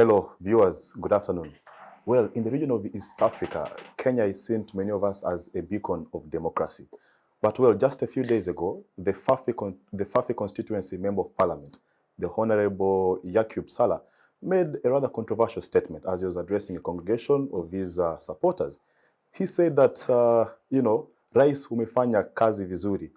Hello, viewers. Good afternoon. Well, in the region of East Africa, Kenya is seen to many of us as a beacon of democracy. But well, just a few days ago, the Fafi constituency member of parliament, the Honorable Yakub Salah, made a rather controversial statement as he was addressing a congregation of his supporters. He said that, Rais umefanya kazi vizuri.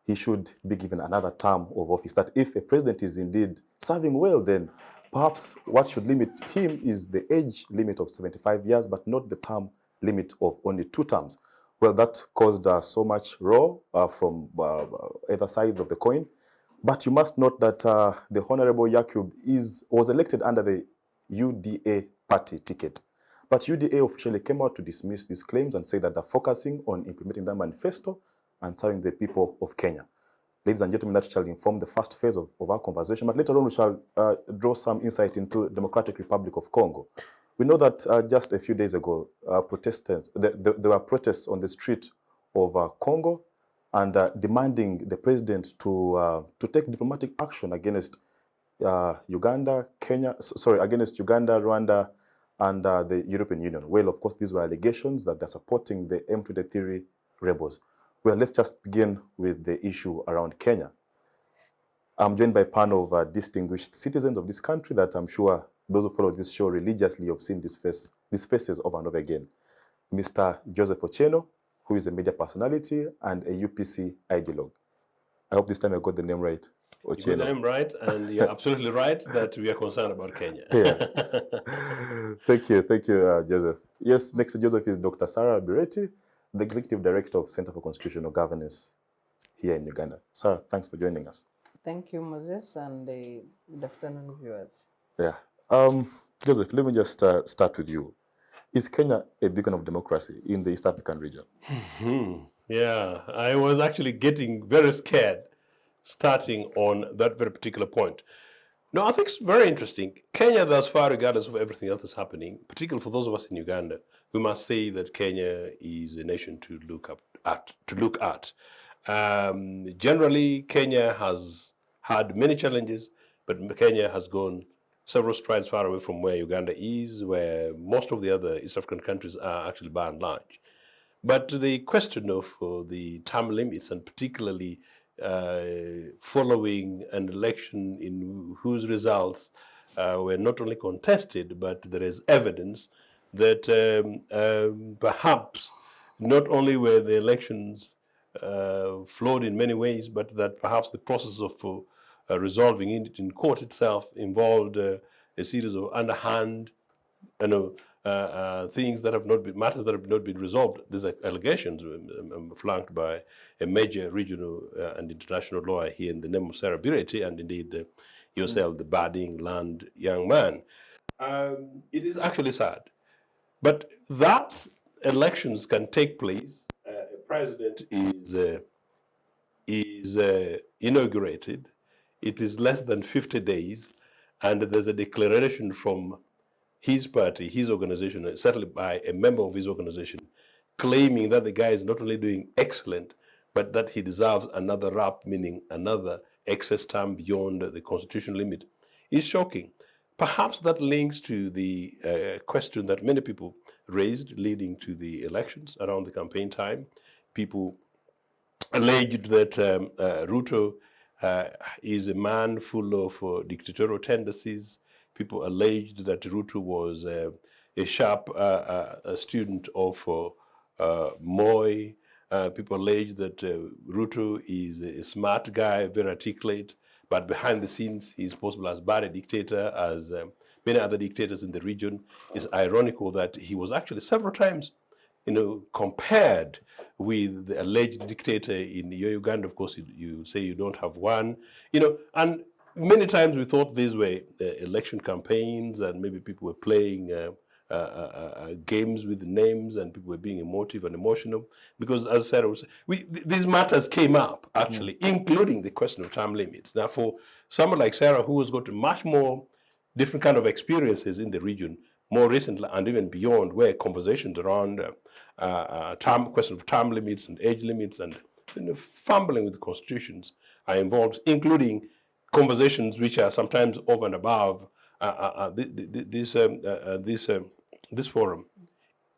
He should be given another term of office. That if a president is indeed serving well, then perhaps what should limit him is the age limit of 75 years, but not the term limit of only 2 terms. Well, that caused so much row from either sides of the coin. But you must note that the Honorable Yakub was elected under the UDA party ticket. But UDA officially came out to dismiss these claims and say that they're focusing on implementing the manifesto and serving the people of Kenya. Ladies and gentlemen, that shall inform the first phase of our conversation, but later on we shall draw some insight into Democratic Republic of Congo. We know that just a few days ago, there were protests on the street of Congo and demanding the president to take diplomatic action against Uganda, Rwanda, and the European Union. Well, of course, these were allegations that they're supporting the M23 rebels. Well, let's just begin with the issue around Kenya. I'm joined by a panel of distinguished citizens of this country that I'm sure those who follow this show religiously have seen these faces over and over again. Mr. Joseph Ochieno, who is a media personality and a UPC ideologue. I hope this time I got the name right. Ochieno. You got the name right, and you're absolutely right that we are concerned about Kenya. Yeah. Thank you, Joseph. Yes, next to Joseph is Dr. Sarah Bireete, the Executive Director of Center for Constitutional Governance here in Uganda. Sarah, thanks for joining us. Thank you, Moses, and good afternoon, viewers. Yeah. Joseph, let me just start with you. Is Kenya a beacon of democracy in the East African region? Yeah, I was actually getting very scared starting on that very particular point. No, I think it's very interesting. Kenya, thus far, regardless of everything else that's happening, particularly for those of us in Uganda, we must say that Kenya is a nation to look at. Generally, Kenya has had many challenges, but Kenya has gone several strides far away from where Uganda is, where most of the other East African countries are actually by and large. But the question of the term limits, and particularly following an election in whose results were not only contested, but there is evidence that perhaps not only were the elections flawed in many ways, but that perhaps the process of resolving it in court itself involved a series of underhand things that have not been, matters that have not been resolved. These allegations flanked by a major regional and international lawyer here in the name of Sarah Bireete, and indeed yourself, the budding land young man. It is actually sad. But that elections can take place, a president is inaugurated, it is less than 50 days, and there's a declaration from his party, his organization, certainly by a member of his organization, claiming that the guy is not only doing excellent, but that he deserves another rap, meaning another excess term beyond the constitutional limit, is shocking. Perhaps that links to the question that many people raised leading to the elections around the campaign time. People alleged that Ruto is a man full of dictatorial tendencies. People alleged that Ruto was a sharp student of Moi. People alleged that Ruto is a smart guy, very articulate, but behind the scenes, he's possible as bad a dictator as many other dictators in the region. It's ironical that he was actually several times, compared with the alleged dictator in Uganda. Of course, you say you don't have one, and many times we thought these were election campaigns, and maybe people were playing games with the names, and people were being emotive and emotional. Because, as I said, these matters came up, actually, including the question of term limits. Now, for someone like Sarah, who has got much more different kind of experiences in the region, more recently and even beyond, where conversations around question of term limits and age limits and fumbling with the constitutions are involved, including conversations which are sometimes over and above this forum,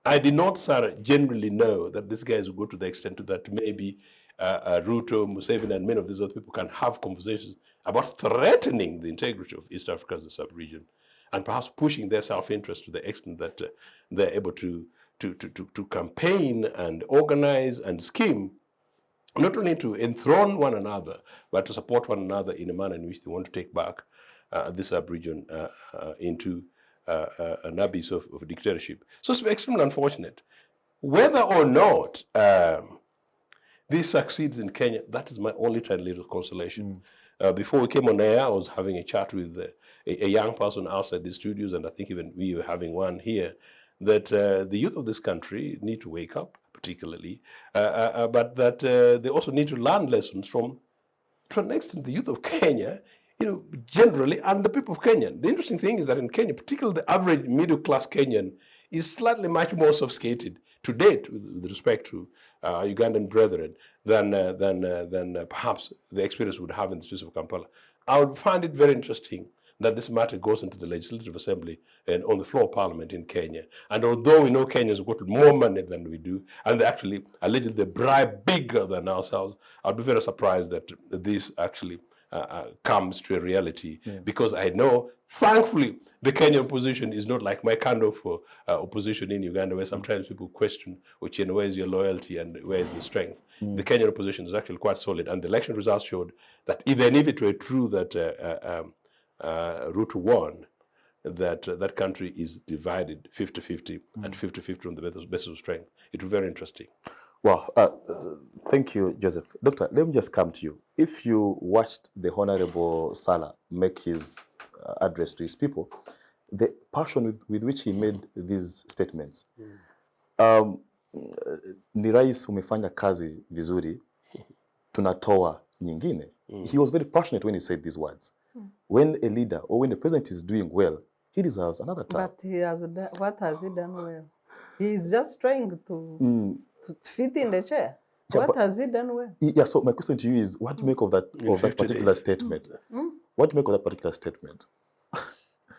I did not, sir, generally know that these guys will go to the extent that maybe Ruto, Museveni, and many of these other people can have conversations about threatening the integrity of East Africa as a sub-region, and perhaps pushing their self-interest to the extent that they're able to campaign and organize and scheme, not only to enthrone one another, but to support one another in a manner in which they want to take back this sub-region into an abyss of dictatorship. So it's extremely unfortunate. Whether or not this succeeds in Kenya, that is my only tiny little consolation. Before we came on air, I was having a chat with a young person outside the studios, and I think even we were having one here, that the youth of this country need to wake up, particularly, but that they also need to learn lessons from, to an extent, the youth of Kenya, generally, and the people of Kenya. The interesting thing is that in Kenya, particularly the average middle-class Kenyan, is slightly much more sophisticated to date with respect to Ugandan brethren than perhaps the experience would have in the streets of Kampala. I would find it very interesting that this matter goes into the Legislative Assembly and on the floor of Parliament in Kenya. And although we know Kenyans have got more money than we do, and they actually allegedly bribe bigger than ourselves, I'd be very surprised that this actually comes to a reality, because I know, thankfully, the Kenyan opposition is not like my kind of opposition in Uganda, where sometimes people question, Ochieno, where is your loyalty and where is the strength? The Kenyan opposition is actually quite solid, and the election results showed that even if it were true that Ruto won, that country is divided 50-50 and 50-50 on the basis of strength. It will be very interesting. Well, thank you, Joseph. Doctor, let me just come to you. If you watched the Honorable Salah make his address to his people, the passion with which he made these statements, ni rais umefanya kazi vizuri, tunatoa nyingine. He was very passionate when he said these words. When a leader or when the president is doing well, he deserves another term. But he has done, what has he done well? He's just trying to fit in the chair. Yeah, what has he done well? Yeah, so my question to you is, what do you make of that particular statement? What do you make of that particular statement?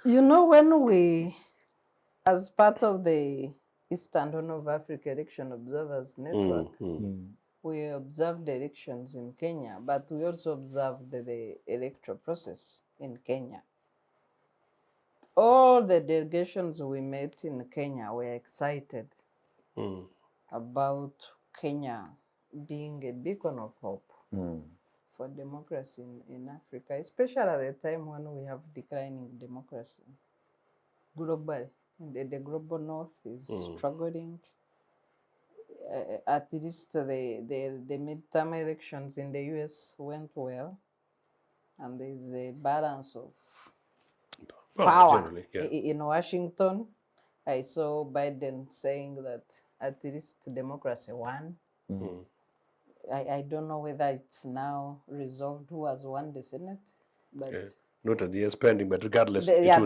When we, as part of the Eastern Horn of Africa Election Observers Network, we observed the elections in Kenya, but we also observed the electoral process in Kenya. All the delegations we met in Kenya were excited about Kenya being a beacon of hope for democracy in Africa, especially at the time when we have declining democracy globally. The global north is struggling. At least the midterm elections in the US went well, and there's a balance of power. In Washington, I saw Biden saying that at least democracy won. I don't know whether it's now resolved who has won the Senate, but not at the pending, but regardless, there's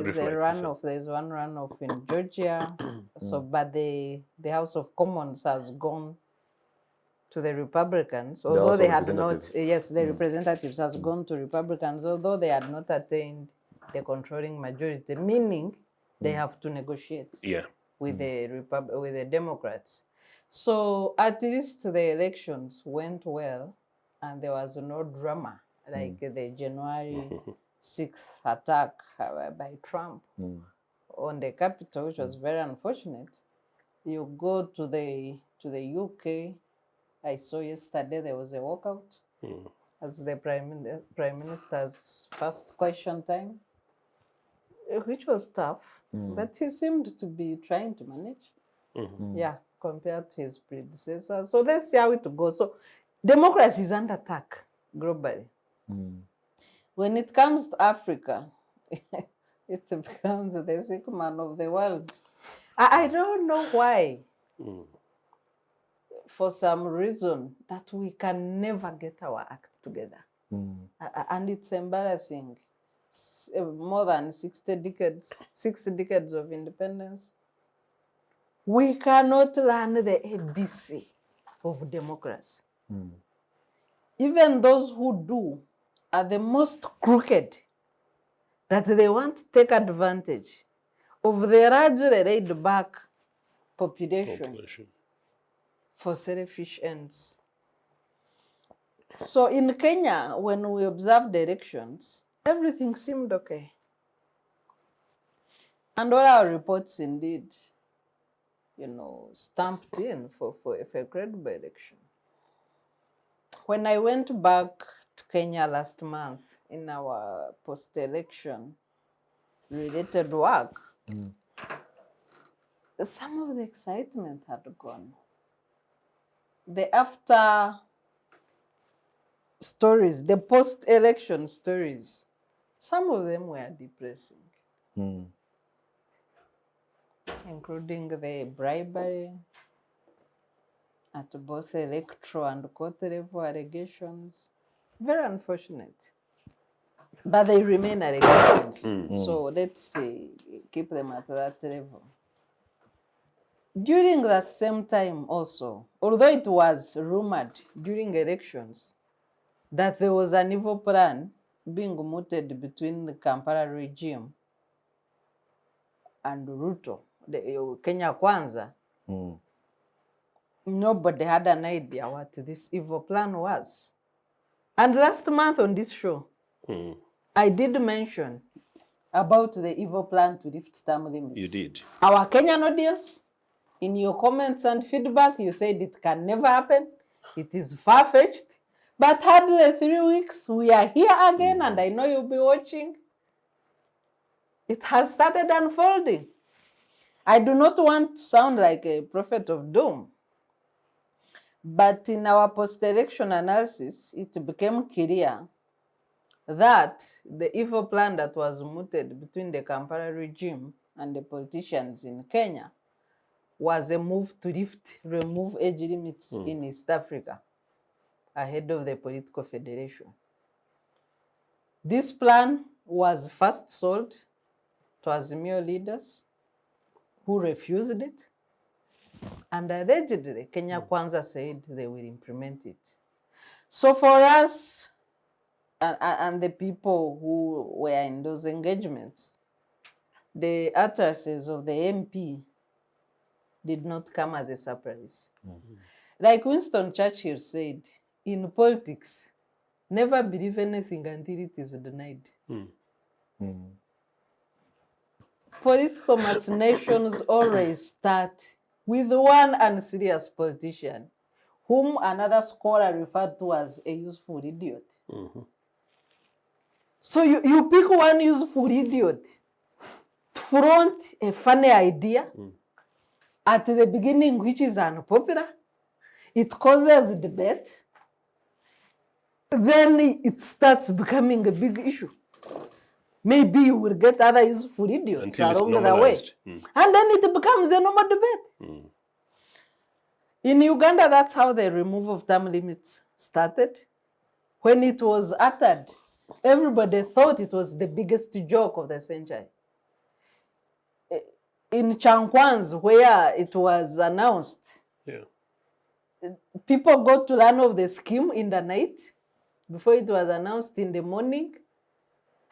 reflect runoff. There's one runoff in Georgia. So, but the House of Commons has gone to the Republicans, although they had not. Yes, the representatives has gone to Republicans, although they had not attained the controlling majority, meaning they have to negotiate with the Democrats. So at least the elections went well, and there was no drama like the January 6th attack by Trump on the Capitol, which was very unfortunate. You go to the UK. I saw yesterday there was a walkout as the Prime Minister's first question time, which was tough, but he seemed to be trying to manage. Yeah, compared to his predecessor. So let's see how it goes. So democracy is under attack globally. When it comes to Africa, it becomes the sick man of the world. I don't know why. For some reason that we can never get our act together. And it's embarrassing. More than 6 decades of independence. We cannot learn the ABC of democracy. Even those who do are the most crooked that they want to take advantage of the largely laid-back population for selfish ends. So in Kenya, when we observed the elections, everything seemed okay. And all our reports indeed, stamped in for a credible election. When I went back to Kenya last month in our post-election related work, some of the excitement had gone. The after stories, the post-election stories, some of them were depressing. Including the bribery at both electoral and court level allegations. Very unfortunate. But they remain allegations. So let's keep them at that level. During that same time also, although it was rumored during elections that there was an evil plan being mooted between the Kampala regime and Ruto, the Kenya Kwanza, nobody had an idea what this evil plan was. And last month on this show, I did mention about the evil plan to lift term limits. You did. Our Kenyan audience, in your comments and feedback, you said it can never happen. It is far-fetched. But hardly 3 weeks, we are here again, and I know you'll be watching. It has started unfolding. I do not want to sound like a prophet of doom, but in our post-election analysis, it became clear that the evil plan that was mooted between the Kampala regime and the politicians in Kenya was a move to remove age limits in East Africa ahead of the political federation. This plan was first sold to Azimio leaders who refused it, and allegedly Kenya Kwanza said they will implement it. So for us and the people who were in those engagements, the utterances of the MP did not come as a surprise. Like Winston Churchill said, in politics, never believe anything until it is denied. Political machinations always start with one unserious politician, whom another scholar referred to as a useful idiot. So you pick one useful idiot to front a funny idea at the beginning, which is unpopular. It causes debate. Then it starts becoming a big issue. Maybe you will get other useful idiots along the way. And then it becomes a normal debate. In Uganda, that's how the removal of term limits started. When it was uttered, everybody thought it was the biggest joke of the century. In Chankwanz, where it was announced, people got to learn of the scheme in the night before it was announced in the morning.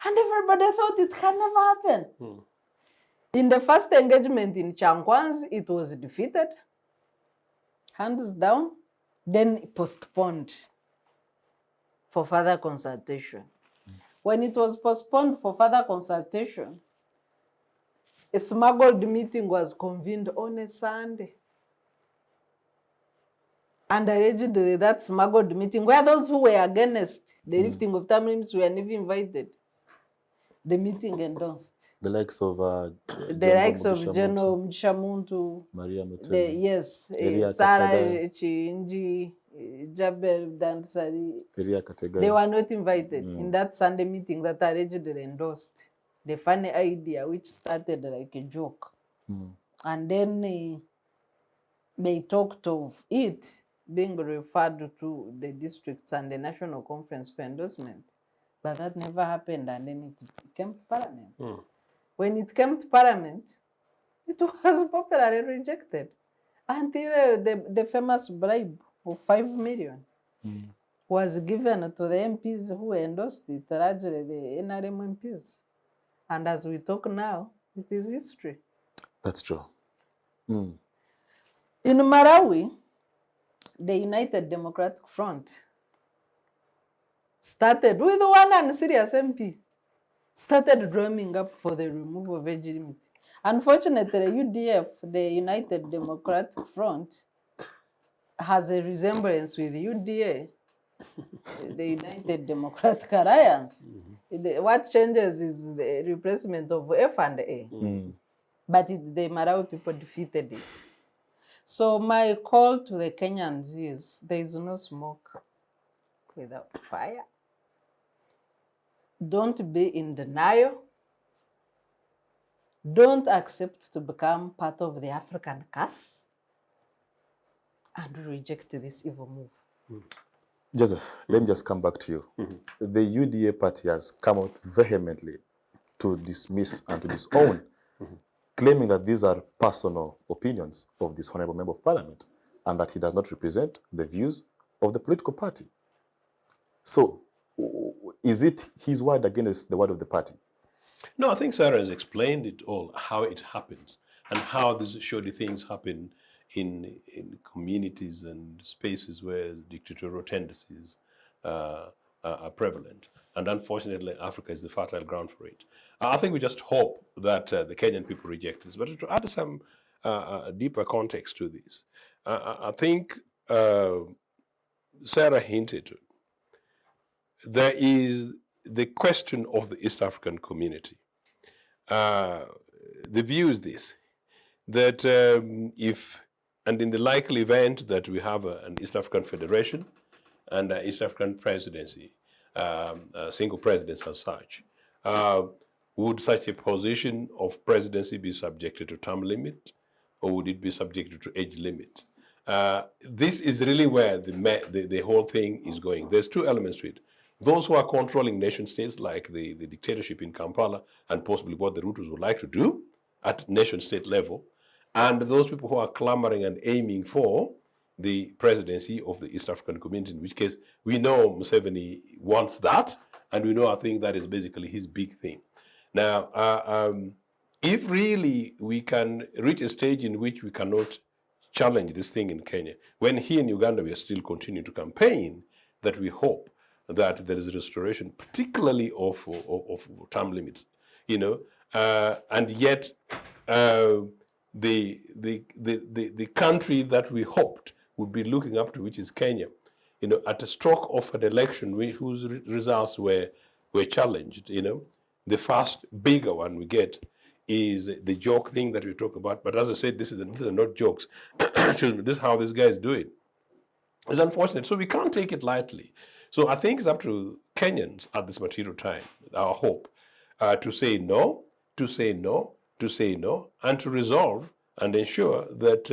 And everybody thought it can never happen. In the first engagement in Chankwanz, it was defeated, hands down, then postponed for further consultation. When it was postponed for further consultation, a smuggled meeting was convened on a Sunday. And allegedly that smuggled meeting, where those who were against the lifting of term limits were never invited, the meeting endorsed. The likes of General Mshamuntu, Maria Mutemi, yes, Elia Sarah Katega. Chinji, Jabel Dansari. Elia Katega. They were not invited in that Sunday meeting that allegedly endorsed the funny idea, which started like a joke. And then they talked of it being referred to the districts and the National Conference for endorsement. But that never happened, and then it came to Parliament. When it came to Parliament, it was popularly rejected until the famous bribe of 5 million was given to the MPs who endorsed it, largely the NRM MPs. And as we talk now, it is history. That's true. Mm. In Malawi, the United Democratic Front started with one unserious MP, started drumming up for the removal of age limit. Unfortunately, UDF, the United Democratic Front, has a resemblance with UDA, the United Democratic Alliance. What changes is the replacement of F and A. But the Malawi people defeated it. So my call to the Kenyans is, there is no smoke without fire. Don't be in denial. Don't accept to become part of the African curse and reject this evil move. Joseph, let me just come back to you. The UDA party has come out vehemently to dismiss and to disown, claiming that these are personal opinions of this honorable member of parliament and that he does not represent the views of the political party. So, is it his word against the word of the party? No, I think Sarah has explained it all, how it happens, and how these shoddy things happen in communities and spaces where dictatorial tendencies are prevalent. And unfortunately, Africa is the fertile ground for it. I think we just hope that the Kenyan people reject this. But to add some deeper context to this, I think Sarah hinted, there is the question of the East African community. The view is this, that if, and in the likely event that we have an East African Federation and an East African presidency, a single presidency as such, would such a position of presidency be subjected to term limit, or would it be subjected to age limit? This is really where the whole thing is going. There's two elements to it. Those who are controlling nation states, like the dictatorship in Kampala, and possibly what the Rutos would like to do at nation state level, and those people who are clamoring and aiming for the presidency of the East African community, in which case we know Museveni wants that, and we know, I think, that is basically his big thing. Now, if really we can reach a stage in which we cannot challenge this thing in Kenya, when here in Uganda we are still continuing to campaign that we hope that there is a restoration, particularly of term limits, you know, and yet the country that we hoped would be looking up to, which is Kenya, you know, at a stroke of an election whose results were challenged, you know, the first bigger one we get is the joke thing that we talk about. But as I said, these are not jokes. This is how these guys do it. It's unfortunate. So we can't take it lightly. So I think it's up to Kenyans at this material time, our hope, to say no, to say no, to say no, and to resolve and ensure that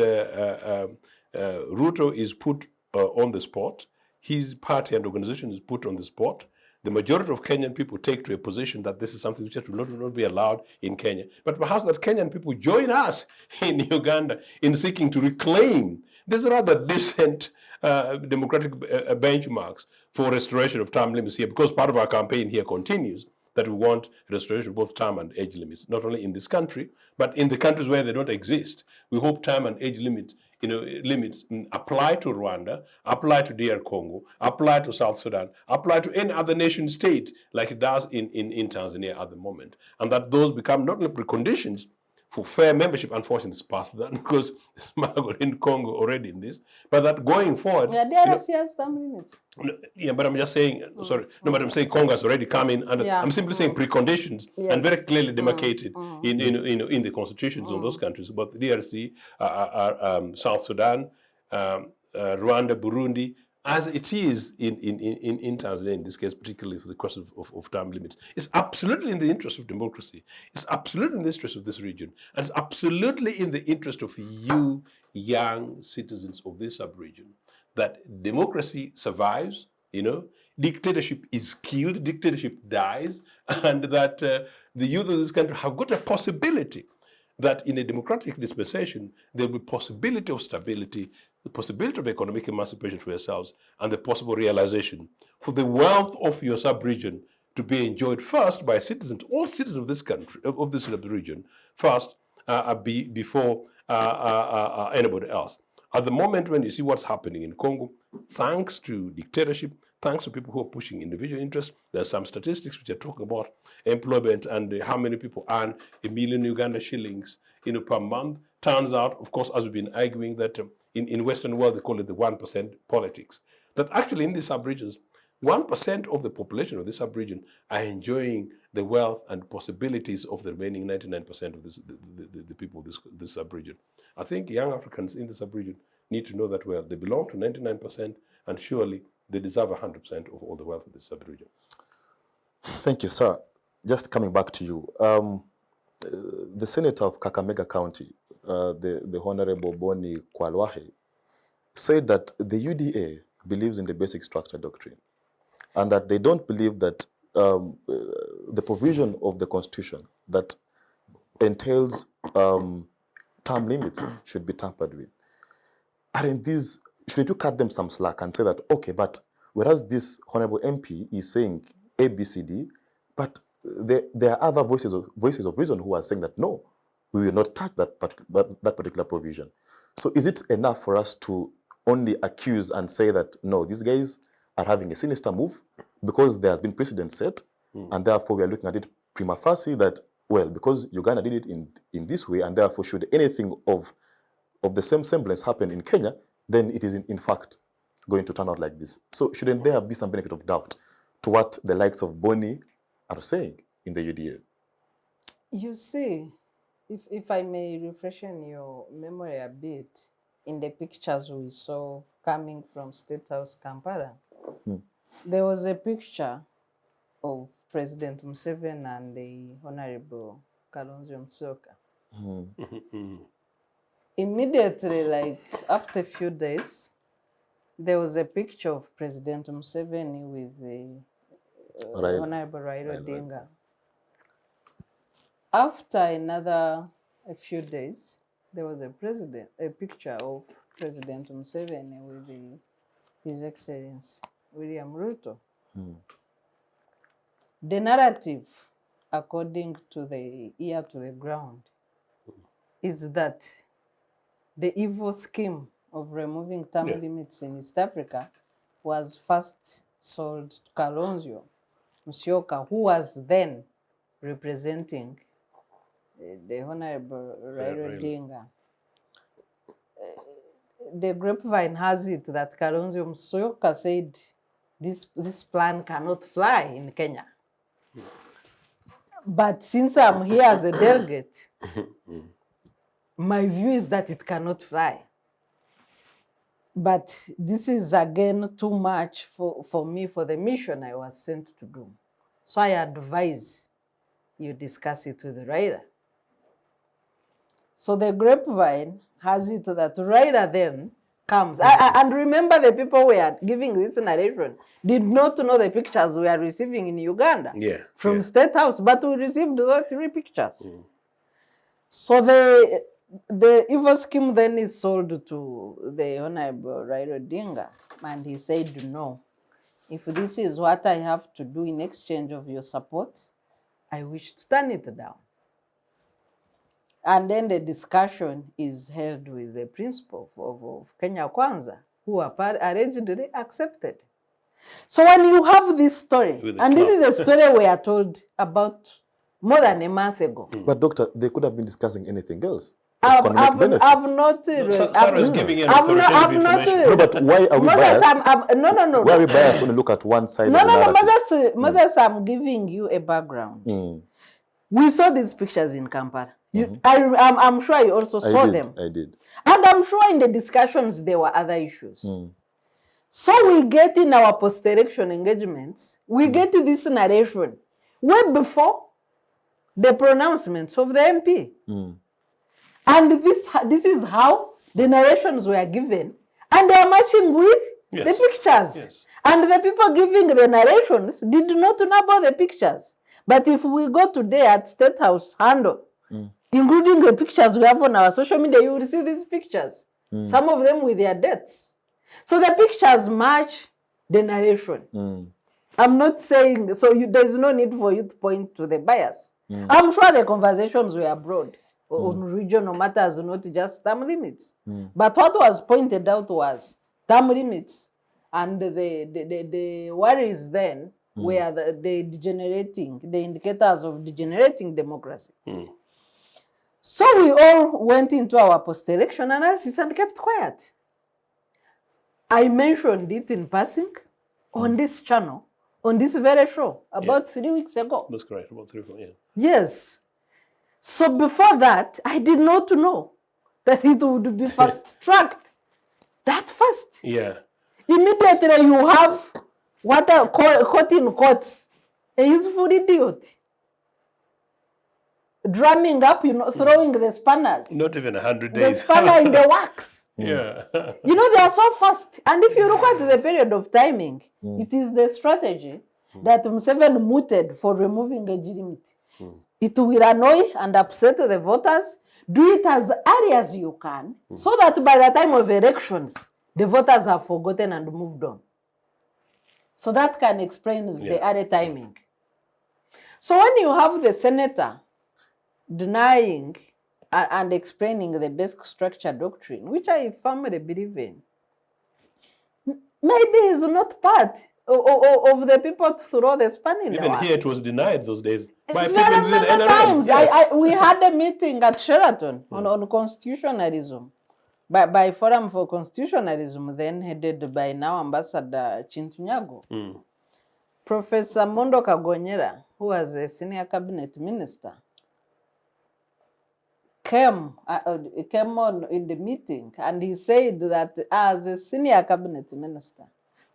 Ruto is put on the spot, his party and organization is put on the spot. The majority of Kenyan people take to a position that this is something which will not be allowed in Kenya. But perhaps that Kenyan people join us in Uganda in seeking to reclaim these rather decent democratic benchmarks for restoration of term limits here, because part of our campaign here continues that we want restoration of both term and age limits, not only in this country, but in the countries where they don't exist. We hope term and age limits, limits apply to Rwanda, apply to DR Congo, apply to South Sudan, apply to any other nation state like it does in Tanzania at the moment. And that those become not only preconditions for fair membership. Unfortunately, it's past that because it's smuggled in Congo already in this. But that going forward, yeah, DRC has term limits. Yeah, but I'm just saying, sorry, no, but I'm saying Congo has already come in, and I'm simply saying preconditions and very clearly demarcated in the constitutions of those countries, both DRC, South Sudan, Rwanda, Burundi, as it is in Tanzania, in this case, particularly for the question of term limits. It's absolutely in the interest of democracy. It's absolutely in the interest of this region. And it's absolutely in the interest of you young citizens of this sub-region that democracy survives, dictatorship is killed, dictatorship dies, and that the youth of this country have got a possibility that in a democratic dispensation, there will be possibility of stability, the possibility of economic emancipation for yourselves, and the possible realization for the wealth of your sub-region to be enjoyed first by citizens, all citizens of this country, of this region, first before anybody else. At the moment when you see what's happening in Congo, thanks to dictatorship, thanks to people who are pushing individual interests, there are some statistics which are talking about employment and how many people earn 1 million Uganda shillings per month. Turns out, of course, as we've been arguing, that in Western world they call it the 1% politics. That actually in these sub-regions, 1% of the population of this sub-region are enjoying the wealth and possibilities of the remaining 99% of the people of this sub-region. I think young Africans in the sub-region need to know that, well, they belong to 99% and surely they deserve 100% of all the wealth of this sub-region. Thank you, sir. Just coming back to you. The senator of Kakamega County, the Honorable Boni Kwalwahe, said that the UDA believes in the basic structure doctrine and that they don't believe that the provision of the constitution that entails term limits should be tampered with. Aren't these, shouldn't you cut them some slack and say that, okay, but whereas this Honorable MP is saying A, B, C, D, but there are other voices of reason who are saying that, no, we will not touch that particular provision. So is it enough for us to only accuse and say that, no, these guys are having a sinister move because there has been precedent set, and therefore we are looking at it prima facie that, well, because Uganda did it in this way, and therefore should anything of the same semblance happen in Kenya, then it is in fact going to turn out like this. So shouldn't there be some benefit of doubt to what the likes of Boni are saying in the UDA? You see, if I may refreshen your memory a bit, in the pictures we saw coming from State House, Kampala, there was a picture of President Museveni and the Honorable Kalonzo Musyoka. Immediately, like after a few days, there was a picture of President Museveni with the Honorable Raila Odinga. After a few days, there was a picture of President Museveni with His Excellency William Ruto. The narrative, according to the ear to the ground, is that the evil scheme of removing term limits in East Africa was first sold to Kalonzo Musyoka, who was then representing the Honorable Raila Odinga. The grapevine has it that Kalonzo Musyoka said this plan cannot fly in Kenya. But since I'm here as a delegate, my view is that it cannot fly. But this is again too much for me, for the mission I was sent to do. So I advise you discuss it with Raila. So the grapevine has it that Raila then comes. And remember, the people we are giving this narration did not know the pictures we are receiving in Uganda from State House, but we received those 3 pictures. So the evil scheme then is sold to the Honorable Raila Odinga, and he said, no, if this is what I have to do in exchange of your support, I wish to turn it down. And then the discussion is held with the principal of Kenya Kwanza, who allegedly accepted. So when you have this story, and this is a story we are told about more than a month ago. But doctor, they could have been discussing anything else. I've not. Sarah is giving an authoritative information. No, but why are we biased? No. Why are we biased when we look at one side? No. Moses, I'm giving you a background. We saw these pictures in Kampala. I'm sure you also saw them. I did. And I'm sure in the discussions there were other issues. So we get in our post-election engagements, we get this narration way before the pronouncements of the MP. And this is how the narrations were given. And they are matching with the pictures. And the people giving the narrations did not know about the pictures. But if we go today at State House handle, including the pictures we have on our social media, you will see these pictures. Some of them with their dates. So the pictures match the narration. I'm not saying, so there's no need for you to point to the bias. I'm sure the conversations were abroad on regional matters, not just term limits. But what was pointed out was term limits and the worries then were the indicators of degenerating democracy. So we all went into our post-election analysis and kept quiet. I mentioned it in passing on this channel, on this very show, about 3 weeks ago. That's correct, about 3 or 4, yeah. Yes. So before that, I did not know that it would be fast-tracked that fast. Yeah. Immediately you have what are caught in quotes, a useful idiot. Drumming up, throwing the spanners. Not even 100 days. The spanner in the works. Yeah. They are so fast. And if you look at the period of timing, it is the strategy that Museveni mooted for removing age limit. It will annoy and upset the voters. Do it as early as you can, so that by the time of elections, the voters have forgotten and moved on. So that can explain the early timing. So when you have the senator denying and explaining the basic structure doctrine, which I firmly believe in, maybe he's not part of the people to throw the span in the works. Even here it was denied those days by Very people within many NRM. times. Yes. We had a meeting at Sheraton on constitutionalism by Forum for Constitutionalism, then headed by now Ambassador Chintunyago. Professor Mondo Kagonyera, who was a senior cabinet minister, came on in the meeting, and he said that as a senior cabinet minister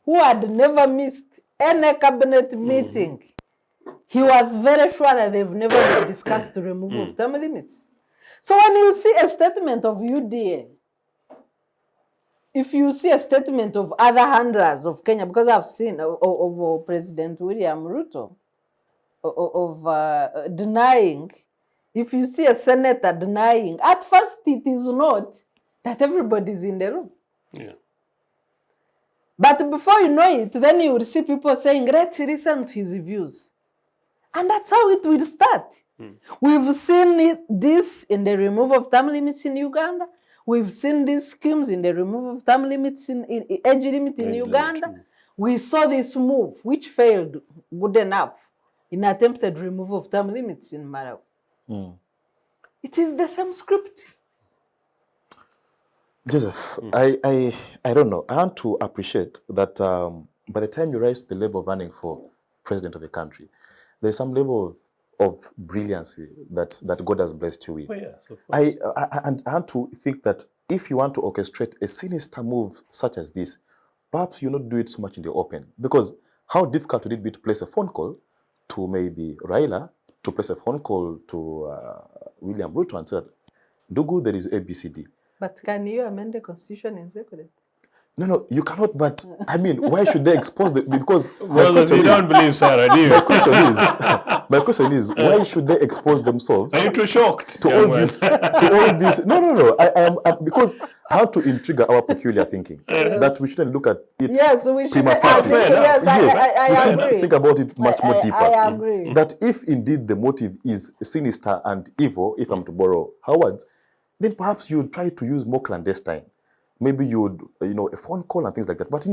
who had never missed any cabinet meeting, he was very sure that they've never discussed the removal of term limits. So when you see a statement of UDA, if you see a statement of other handlers of Kenya, because I've seen of President William Ruto, of denying, if you see a senator denying, at first it is not that everybody's in the room. Yeah. But before you know it, then you will see people saying, let's listen to his views. And that's how it will start. We've seen this in the removal of term limits in Uganda. We've seen these schemes in the removal of term limits in age limit in Uganda. We saw this move, which failed good enough in attempted removal of term limits in Malawi. It is the same script. Joseph, I don't know. I want to appreciate that by the time you rise to the level of running for president of a country, there's some level of brilliancy that God has blessed you with. Oh, yes, of course. I want to think that if you want to orchestrate a sinister move such as this, perhaps you not do it so much in the open. Because how difficult would it be to place a phone call to maybe Raila, to place a phone call to William Ruto and say, Ndugu, there is ABCD. But can you amend the constitution in secret? No, you cannot. But I mean, why should they expose the? Because well, you don't believe Sarah, do you? My question is, why should they expose themselves? Are you too shocked to all this? To all this? No. I am because how to intrigue our peculiar thinking that we shouldn't look at it. Yes, we should. Prima facie. I we should agree. think about it much more deeper. I agree. That if indeed the motive is sinister and evil, if I'm to borrow Howard's, then perhaps you would try to use more clandestine. Maybe you would, a phone call and things like that. But,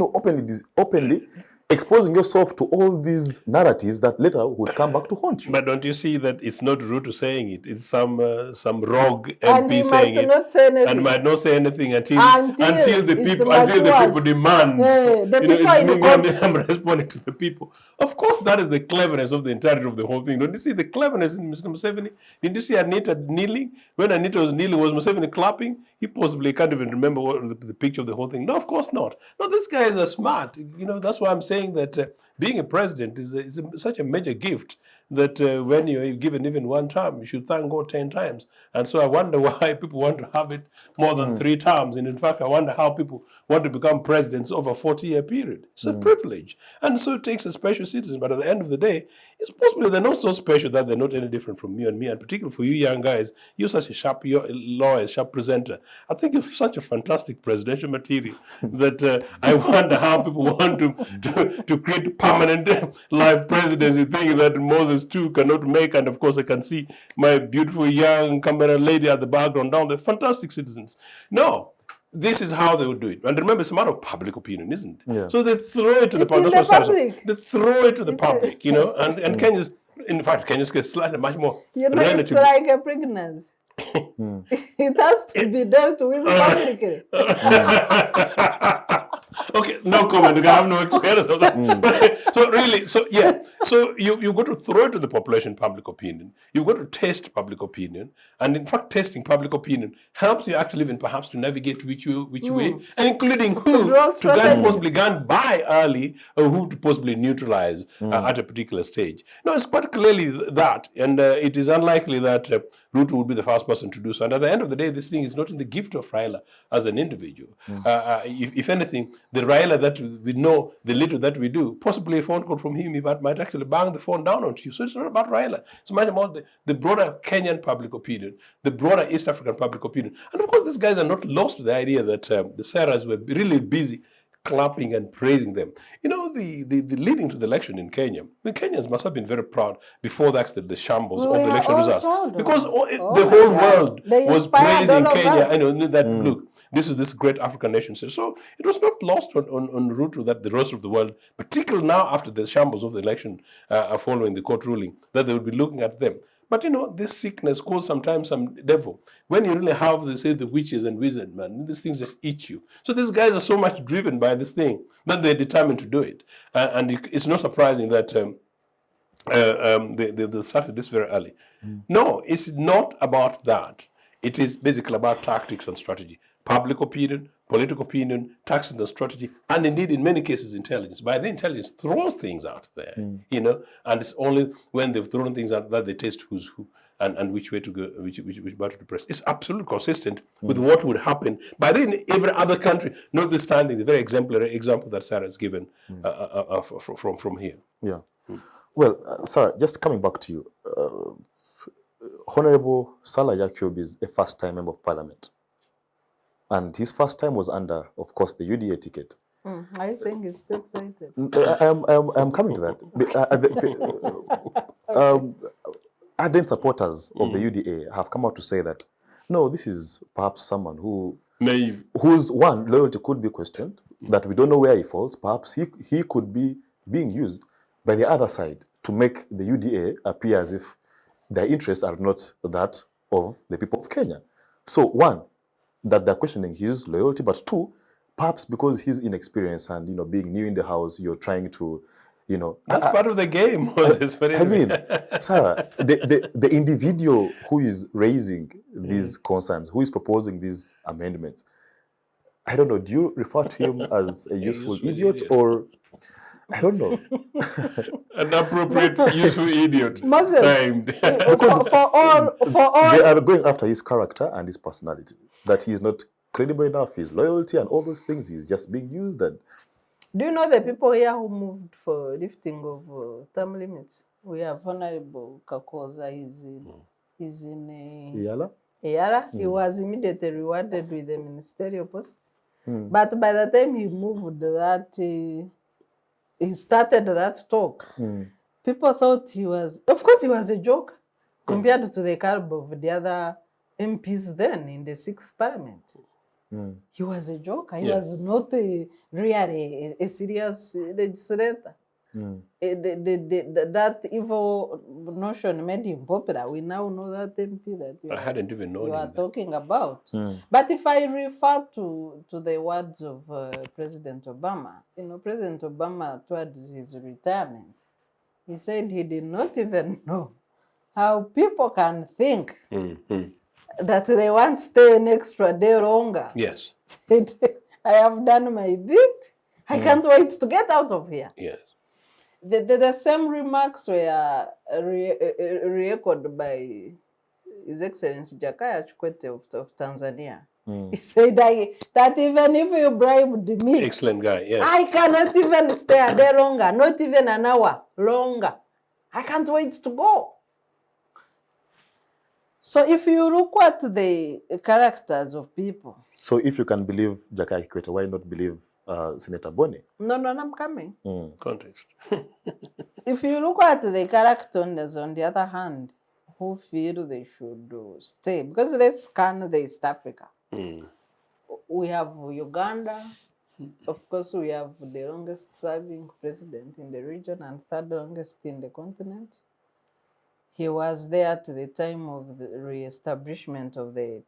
openly exposing yourself to all these narratives that later would come back to haunt you. But don't you see that it's not Ruto saying it? It's some rogue and MP saying it. Not say anything. And might not say anything until the people demand. I'm responding to the people. Of course, that is the cleverness of the entirety of the whole thing. Don't you see the cleverness in Mr. Museveni? Didn't you see Anita kneeling? When Anita was kneeling, was Museveni clapping? He possibly can't even remember the picture of the whole thing. No, of course not. No, these guys are smart. That's why I'm saying that being a president is such a major gift that when you're given even one term, you should thank God 10 times. And so I wonder why people want to have it more than 3 terms. And in fact, I wonder how people want to become presidents over a 40-year period. It's a privilege. And so it takes a special citizen. But at the end of the day, it's possibly they're not so special that they're not any different from you and me. And particularly for you young guys, you're such a sharp lawyer, sharp presenter. I think you're such a fantastic presidential material that I wonder how people want to create permanent life presidency thing that Moses too cannot make. And of course, I can see my beautiful young camera lady at the background down there. Fantastic citizens. No, this is how they would do it. And remember, it's a matter of public opinion, isn't it? Yeah. So they throw it to the public. They throw it to the public, you know, and Kenya's, in fact, Kenya's case slightly much more relative. It's like a pregnancy. It has to be dealt with publicly. Okay, no comment. I have no experience of that. So really, so you got to throw it to the population public opinion. You've got to test public opinion, and in fact, testing public opinion helps you actually even perhaps to navigate which way, and including who to possibly gun by early, or who to possibly neutralize at a particular stage. No, it's quite clearly that, and it is unlikely that Ruto would be the first person to do so. And at the end of the day, this thing is not in the gift of Raila as an individual. If anything, the Raila that we know, the little that we do, possibly a phone call from him might actually bang the phone down onto you. So it's not about Raila. It's much about the broader Kenyan public opinion, the broader East African public opinion. And of course, these guys are not lost to the idea that the Sarahs were really busy clapping and praising them. You know, the leading to the election in Kenya, the Kenyans must have been very proud before the shambles of the election results. Because the whole world was praising Kenya. I know that, look, this is this great African nation. So it was not lost on Ruto that the rest of the world, particularly now after the shambles of the election following the court ruling, that they would be looking at them. But you know, this sickness calls sometimes some devil. When you really have, they say, the witches and wizards, man, these things just eat you. So these guys are so much driven by this thing that they're determined to do it. And it's not surprising that they started this very early. No, it's not about that. It is basically about tactics and strategy. Public opinion, political opinion, tactics and strategy, and indeed in many cases intelligence. By the intelligence throws things out there, you know, and it's only when they've thrown things out that they test who's who and which way to go, which button to press. It's absolutely consistent with what would happen by then in every other country, notwithstanding the very exemplary example that Sarah has given from here. Yeah. Well, Sarah, just coming back to you, Honorable Salah Yakub is a first-time member of Parliament. And his first time was under, of course, the UDA ticket. Are you saying he's still excited? I'm coming to that. Ardent supporters of the UDA have come out to say that, no, this is perhaps someone whose one, loyalty could be questioned, that we don't know where he falls. Perhaps he could be being used by the other side to make the UDA appear as if their interests are not that of the people of Kenya. So one, that they're questioning his loyalty, but two, perhaps because he's inexperienced and, you know, being new in the house, you're trying to, you know... That's part of the game. I mean, Sarah, the individual who is raising these concerns, who is proposing these amendments, I don't know, do you refer to him as a useful idiot or... I don't know. An appropriate useful idiot. Moses, because for all they are going after his character and his personality. That he is not credible enough, his loyalty and all those things, he's just being used. And do you know the people here who moved for lifting of term limits? We have Honorable Kakoza. He's in Iyala. He was immediately rewarded with a ministerial post. But by the time he moved he started that talk, people thought he was, of course he was a joke compared to the caliber of the other MPs then in the 6th Parliament. He was a joke. He was not really a serious legislator. That evil notion made him popular. We now know that MP that I hadn't even known you are talking about. But if I refer to the words of President Obama, you know, President Obama towards his retirement, he said he did not even know how people can think that they want to stay an extra day longer. Yes. Said, I have done my bit. I can't wait to get out of here. Yes. The same remarks were re-echoed by His Excellency Jakaya Kikwete of Tanzania. He said that even if you bribed me, excellent guy, yes, I cannot even stay a day longer, not even an hour longer. I can't wait to go. So if you look at the characters of people. So if you can believe Jakaya Kikwete, why not believe Senator Boni. No, I'm coming. Context. If you look at the characters, on the other hand, who feel they should stay, because let's scan the East Africa. We have Uganda. Of course, we have the longest serving president in the region and third longest in the continent. He was there at the time of the re-establishment of the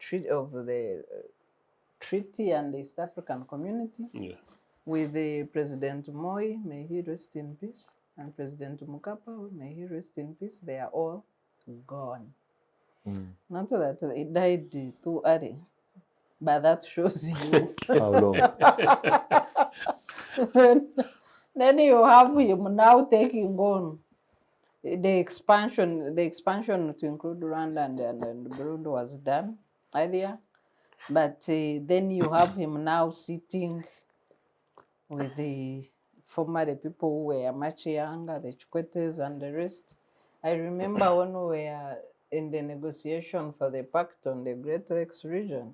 treaty and the East African community. Yeah. With the President Moi, may he rest in peace, and President Mukapa, may he rest in peace. They are all gone. Not that they died too early, but that shows you How long? Then you have him now taking on the expansion to include Rwanda and Burundi was done earlier, but then you have him now sitting with the people who were much younger, the Chikwetes and the rest. I remember when we were in the negotiation for the pact on the Great Lakes region,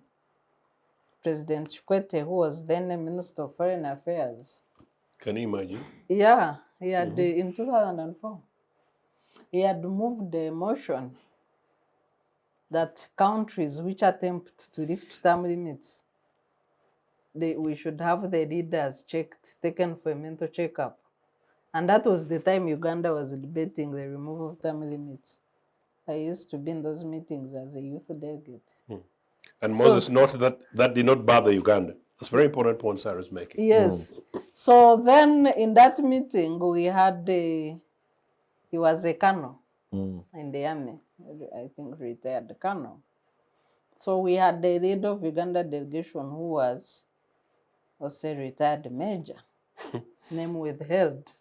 President Chikwete, who was then the Minister of Foreign Affairs. Can you imagine? Yeah, he had in 2004. He had moved the motion that countries which attempt to lift term limits, we should have the leaders taken for a mental checkup. And that was the time Uganda was debating the removal of term limits. I used to be in those meetings as a youth delegate. And Moses noted that did not bother Uganda. That's a very important point Sarah's making. Yes. So then in that meeting, we had he was a colonel in the army, I think retired colonel. So we had the leader of Uganda delegation who was also a retired major, name withheld,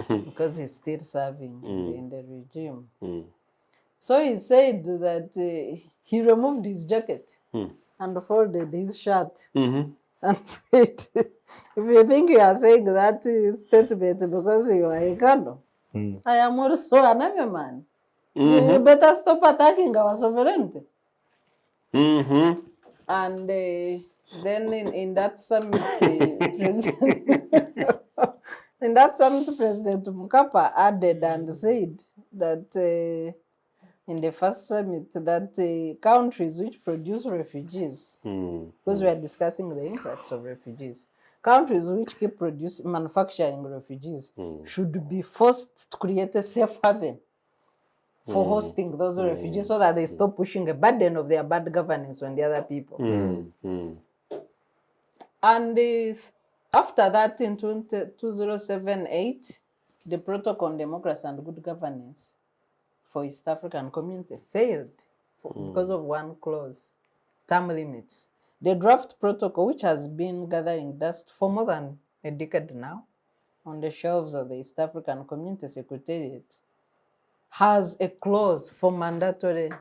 because he's still serving in the regime. So he said that he removed his jacket and folded his shirt and said, if you think you are saying that statement because you are a colonel, I am also an army man. You better stop attacking our sovereignty. And then in that summit, President Mukapa added and said that in the first summit that countries which produce refugees, because we are discussing the impacts of refugees, countries which keep manufacturing refugees should be forced to create a safe haven for hosting those refugees so that they stop pushing a burden of their bad governance on the other people. And after that, in 2007-8, the Protocol on Democracy and Good Governance for East African Community failed because of one clause, term limits. The draft protocol, which has been gathering dust for more than a decade now on the shelves of the East African Community Secretariat, has a clause for mandatory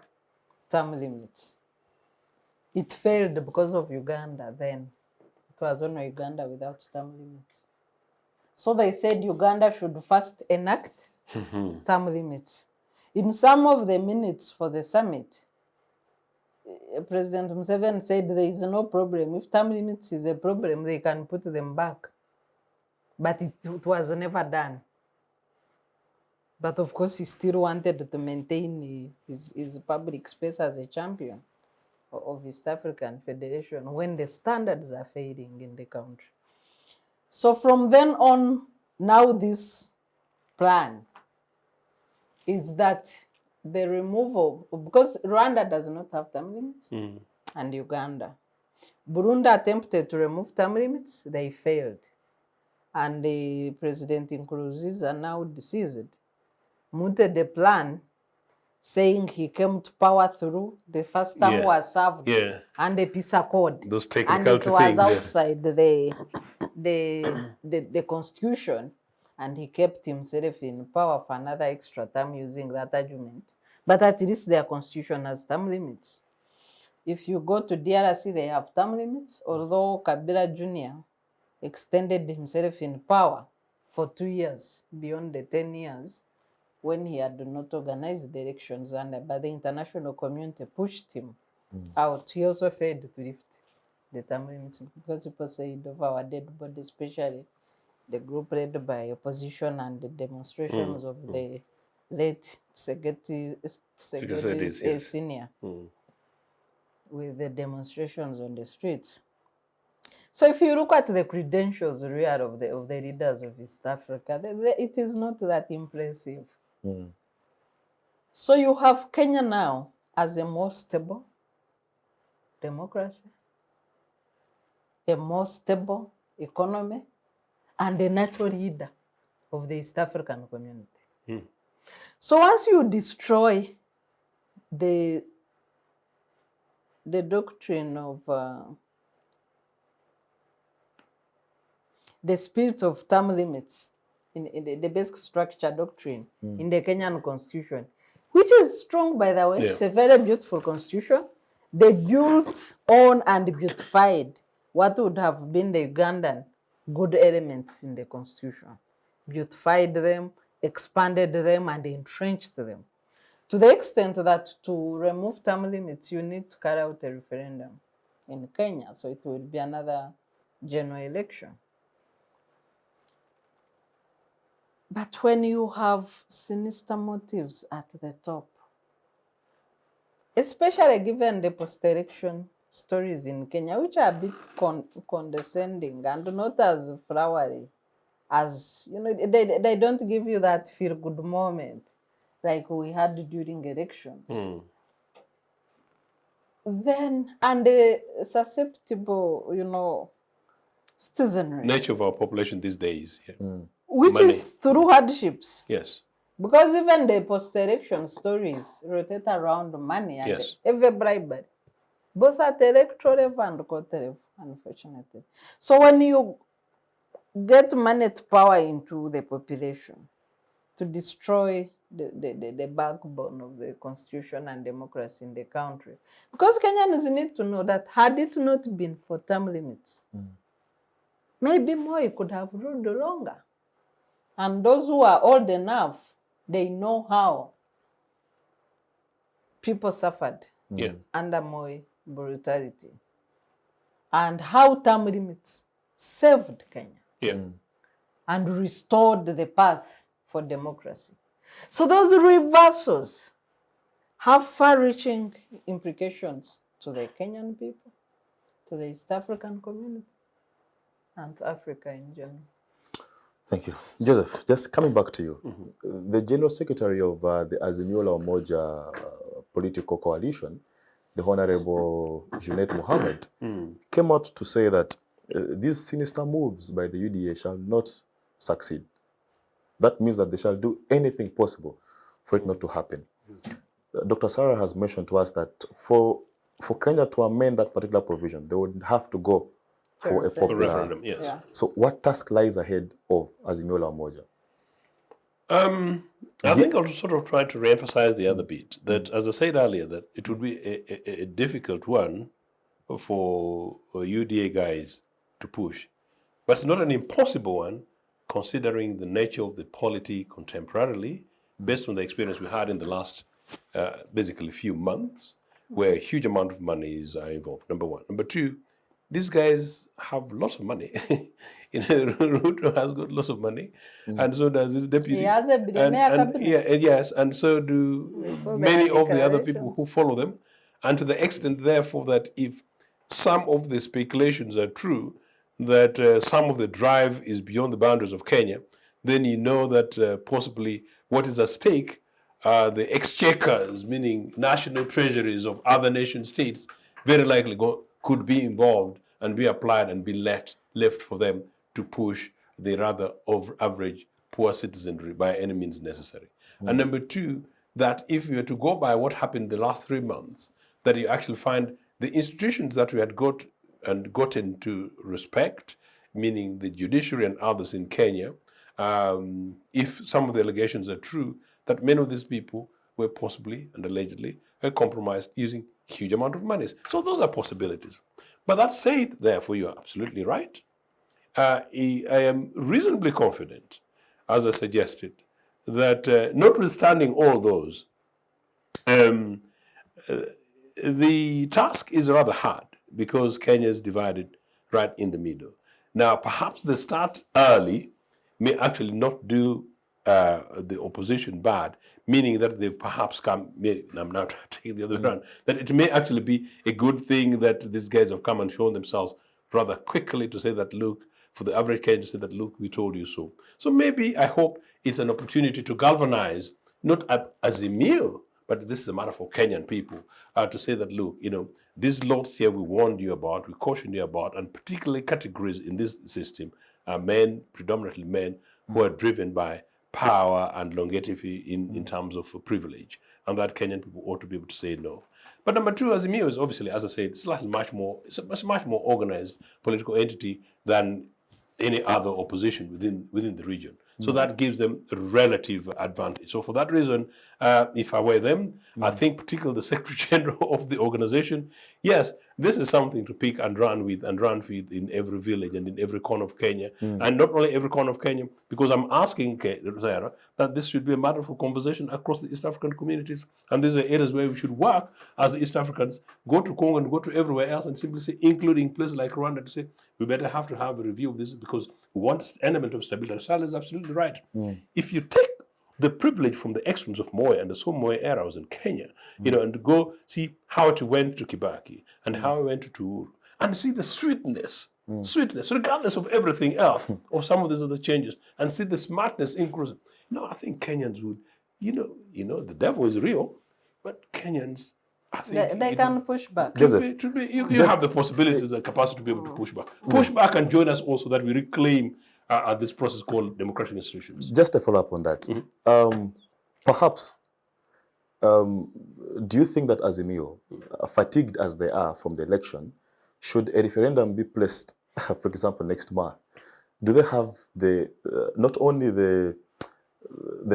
term limits. It failed because of Uganda then. It was only Uganda without term limits. So they said Uganda should first enact term limits. In some of the minutes for the summit, President Museveni said there is no problem. If term limits is a problem, they can put them back. But it was never done. But of course, he still wanted to maintain his public space as a champion of East African Federation when the standards are failing in the country. So from then on, now this plan is that the removal, because Rwanda does not have term limits, and Uganda. Burundi attempted to remove term limits, they failed. And the President Nkurunziza, now deceased, mooted a plan saying he came to power through the first term was served and the peace accord. Those technical and it was outside the constitution, and he kept himself in power for another extra term using that argument. But at least their constitution has term limits. If you go to DRC, they have term limits, although Kabila Jr. extended himself in power for 2 years, beyond the 10 years, when he had not organized the elections, but the international community pushed him out. He also failed to lift the term limits, because people say of our dead body, especially the group led by opposition and the demonstrations of the late Segeti Yes. senior with the demonstrations on the streets. So if you look at the credentials real of the leaders of East Africa, it is not that impressive. So you have Kenya now as a more stable democracy, a more stable economy, and a natural leader of the East African community. So once you destroy the doctrine of the spirit of term limits in the basic structure doctrine in the Kenyan constitution, which is strong, by the way. It's a very beautiful constitution. They built on and beautified what would have been the Ugandan good elements in the constitution, beautified them, expanded them, and entrenched them, to the extent that to remove term limits, you need to carry out a referendum in Kenya. So it will be another general election. But when you have sinister motives at the top, especially given the post-election stories in Kenya, which are a bit condescending and not as flowery as, they don't give you that feel-good moment like we had during elections. Then, and the susceptible, citizenry. Nature of our population these days. Which money. Is through hardships. Yes. Because even the post-election stories rotate around money and every bribery, both at electoral level and court level, unfortunately. So when you get money to power into the population to destroy the backbone of the constitution and democracy in the country, because Kenyans need to know that had it not been for term limits, maybe Moi could have ruled longer. And those who are old enough, they know how people suffered under Moi brutality and how term limits saved Kenya and restored the path for democracy. So those reversals have far-reaching implications to the Kenyan people, to the East African community, and to Africa in general. Thank you. Joseph, just coming back to you. The General Secretary of the Azimio la Umoja Political Coalition, the Honorable Junet Mohammed, came out to say that these sinister moves by the UDA shall not succeed. That means that they shall do anything possible for it not to happen. Dr. Sarah has mentioned to us that for Kenya to amend that particular provision, they would have to go for a popular referendum. Yes. Yeah. So what task lies ahead of Azimio la Umoja? I think I'll sort of try to re-emphasize the other bit, that as I said earlier, that it would be a difficult one for UDA guys to push. But it's not an impossible one, considering the nature of the polity contemporarily, based on the experience we had in the last basically few months, where a huge amount of money is involved, number one. Number two, these guys have lots of money. Ruto has got lots of money, and so does his deputy. He has a billionaire cabinet. Yes, and so do many of the other people who follow them. And to the extent, therefore, that if some of the speculations are true, that some of the drive is beyond the boundaries of Kenya, then you know that possibly what is at stake are the exchequers, meaning national treasuries of other nation states, very likely could be involved and be applied and be left for them to push the rather average poor citizenry by any means necessary. And number two, that if you were to go by what happened the last 3 months, that you actually find the institutions that we had gotten to respect, meaning the judiciary and others in Kenya, if some of the allegations are true, that many of these people were possibly and allegedly compromised using huge amount of monies. So those are possibilities. But that said, therefore, you are absolutely right. I am reasonably confident, as I suggested, that notwithstanding all those, the task is rather hard, because Kenya is divided right in the middle. Now, perhaps the start early may actually not do the opposition bad, meaning that they perhaps come, I'm now taking the other way around, that it may actually be a good thing that these guys have come and shown themselves rather quickly to say that, look, for the average Kenyan to say that, look, we told you so. So maybe, I hope, it's an opportunity to galvanize, not as a meal, but this is a matter for Kenyan people, to say that, look, these laws here we warned you about, we cautioned you about, and particularly categories in this system are men, predominantly men, who are driven by power and longevity in terms of privilege, and that Kenyan people ought to be able to say no. But number two, Azimio is obviously, as I said, it's a much more organized political entity than any other opposition within the region. So that gives them a relative advantage. So for that reason, if I were them, I think particularly the Secretary General of the organization, yes, this is something to pick and run with in every village and in every corner of Kenya. And not only every corner of Kenya, because I'm asking Sarah that this should be a matter for conversation across the East African communities. And these are areas where we should work as the East Africans, go to Congo and go to everywhere else and simply say, including places like Rwanda, to say, we better have to have a review of this because we want an element of stability. Charles is absolutely right. If you take the privilege from the excellence of Moi and the so Moi eras in Kenya, and go see how it went to Kibaki and how it went to Uhuru, and see the sweetness, regardless of everything else, or some of these other changes, and see the smartness inclusive. I think Kenyans would, the devil is real, but Kenyans, I think they can push back. You have the possibility, the capacity to be able to push back. Push back and join us also that we reclaim this process called democratic institutions. Just a follow-up on that. Perhaps, do you think that Azimio, fatigued as they are from the election, should a referendum be placed, for example, next month? Do they have the not only the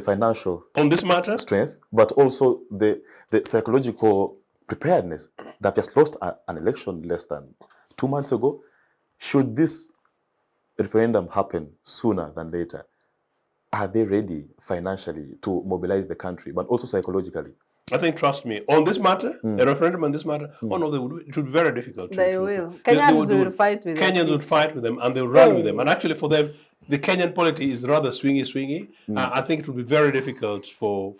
financial on this matter strength, but also the psychological preparedness that just lost an election less than 2 months ago? Should this referendum happen sooner than later? Are they ready financially to mobilize the country, but also psychologically? I think, trust me, on this matter, a referendum on this matter, it would be very difficult. They will. Kenyans will fight with them. Kenyans would fight with them and they'll run with them. And actually for them, the Kenyan polity is rather swingy. I think it will be very difficult for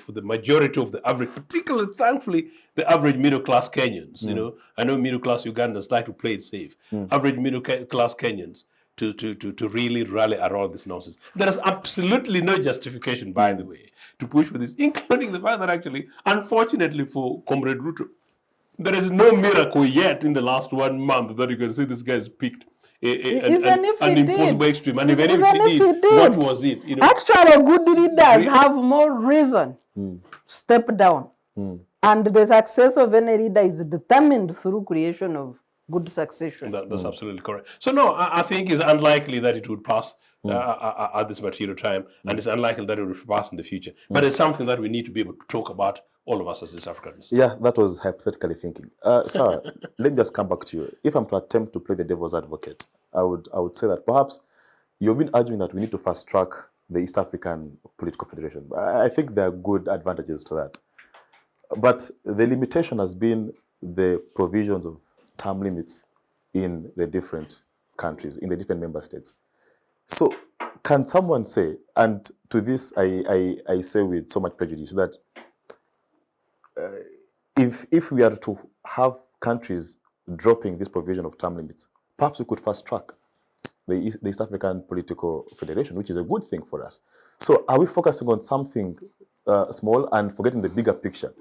the majority of the average, particularly, thankfully, the average middle-class Kenyans. I know middle-class Ugandans like to play it safe. Average middle-class Kenyans to really rally around this nonsense. There is absolutely no justification, by the way, to push for this, including the fact that actually, unfortunately for Comrade Ruto, there is no miracle yet in the last 1 month that you can say this guy has picked an impossible extreme. And even if he did, what was it? Actually, good leaders have more reason to step down. And the success of any leader is determined through creation of good succession. That's absolutely correct. So no, I think it's unlikely that it would pass at this material time, and it's unlikely that it will pass in the future. But it's something that we need to be able to talk about, all of us as East Africans. Yeah, that was hypothetically thinking. Sarah, let me just come back to you. If I'm to attempt to play the devil's advocate, I would say that perhaps you've been arguing that we need to fast track the East African Political Federation. I think there are good advantages to that. But the limitation has been the provisions of term limits in the different countries, in the different member states. So can someone say, and to this I say with so much prejudice, that if we are to have countries dropping this provision of term limits, perhaps we could fast track the East African Political Federation, which is a good thing for us. So are we focusing on something small and forgetting the bigger picture,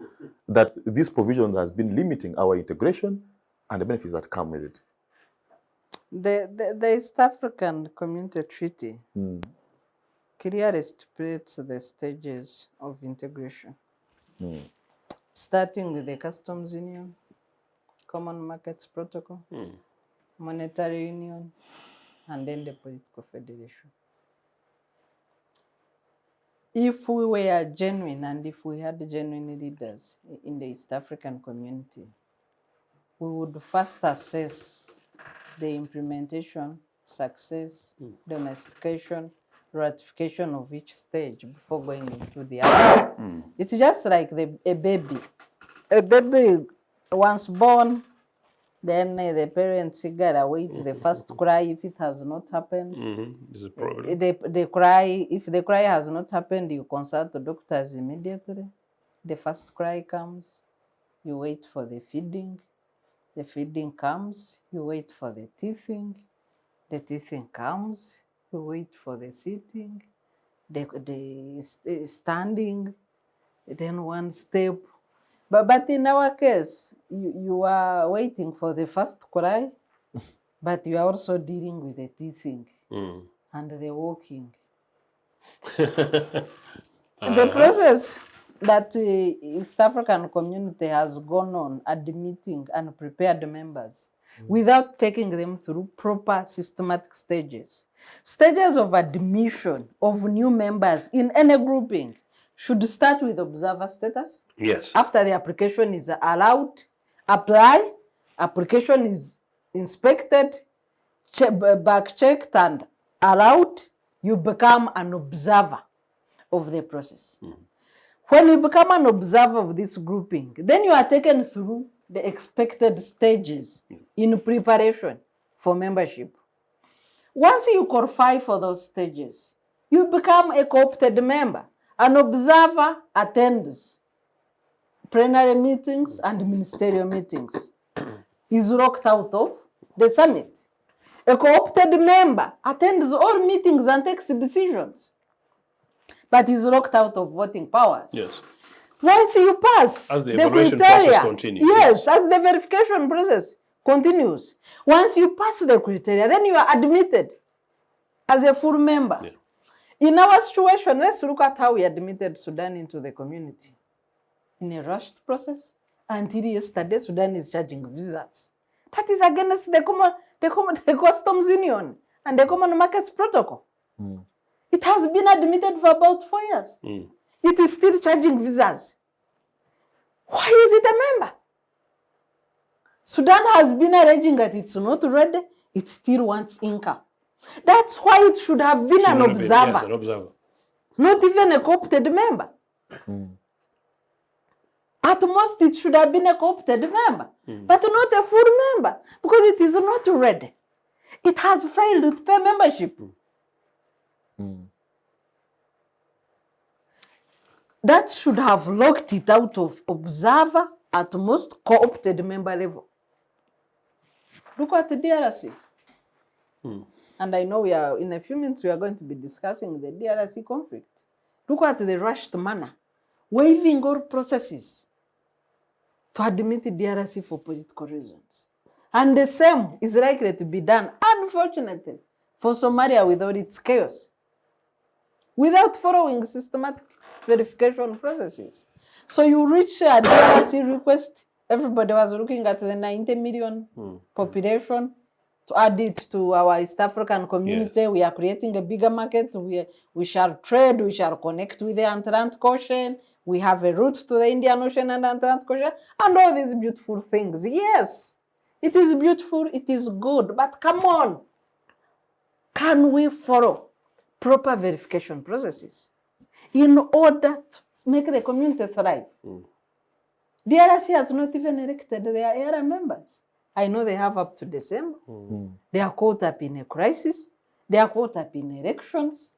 that this provision has been limiting our integration and the benefits that come with it? The East African Community Treaty clearly stipulates the stages of integration, starting with the Customs Union, Common Markets Protocol, Monetary Union, and then the Political Federation. If we were genuine and if we had genuine leaders in the East African community, we would first assess the implementation, success, domestication, ratification of each stage before going into the other. It's just like a baby. A baby, once born, Then the parents gotta await the first cry if it has not happened. Is a problem. The cry, if the cry has not happened, you consult the doctors immediately. The first cry comes, you wait for the feeding. The feeding comes, you wait for the teething. The teething comes, you wait for the sitting, the standing, then one step. But in our case, you are waiting for the first cry, but you are also dealing with the teething and the walking. The process that East African community has gone on admitting unprepared members without taking them through proper systematic stages. Stages of admission of new members in any grouping should start with observer status. Yes. After the application is allowed, apply, application is inspected, back checked and allowed, you become an observer of the process. When you become an observer of this grouping, then you are taken through the expected stages in preparation for membership. Once you qualify for those stages, you become a co-opted member. An observer attends plenary meetings and ministerial meetings. Is locked out of the summit. A co-opted member attends all meetings and takes decisions, but is locked out of voting powers. Yes. Once you pass as the evaluation process continues. Yes, as the verification process continues. Once you pass the criteria, then you are admitted as a full member. Yeah. In our situation, let's look at how we admitted Sudan into the community. In a rushed process, until yesterday, Sudan is charging visas. That is against the customs union and the common markets protocol. It has been admitted for about 4 years. It is still charging visas. Why is it a member? Sudan has been alleging that it's not ready. It still wants income. That's why it should have been an observer. Yes, an observer. Not even a co-opted member. At most, it should have been a co-opted member, but not a full member, because it is not ready. It has failed to pay membership. That should have locked it out of observer, at most co-opted member level. Look at the DRC. And I know we are, in a few minutes, we are going to be discussing the DRC conflict. Look at the rushed manner, waiving all processes to admit the DRC for political reasons. And the same is likely to be done, unfortunately, for Somalia with all its chaos, without following systematic verification processes. So you reach a DRC request, everybody was looking at the 90 million population, to add it to our East African community. Yes. We are creating a bigger market. We shall trade, we shall connect with the Atlantic Ocean. We have a route to the Indian Ocean and Atlantic Ocean, and all these beautiful things. Yes, it is beautiful, it is good, but come on. Can we follow proper verification processes in order to make the community thrive? DRC has not even elected their area members. I know they have up to December. They are caught up in a crisis. They are caught up in elections.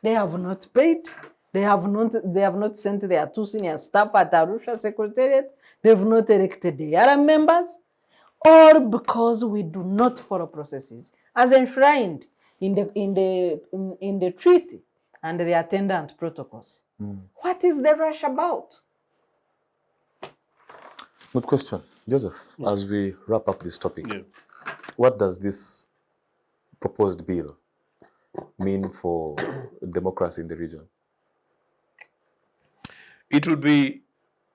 They have not paid. They have not sent their 2 senior staff at Arusha Secretariat. They have not elected the area members. All because we do not follow processes as enshrined in the treaty and the attendant protocols. What is the rush about? Good question. Joseph, as we wrap up this topic, what does this proposed bill mean for democracy in the region? It would be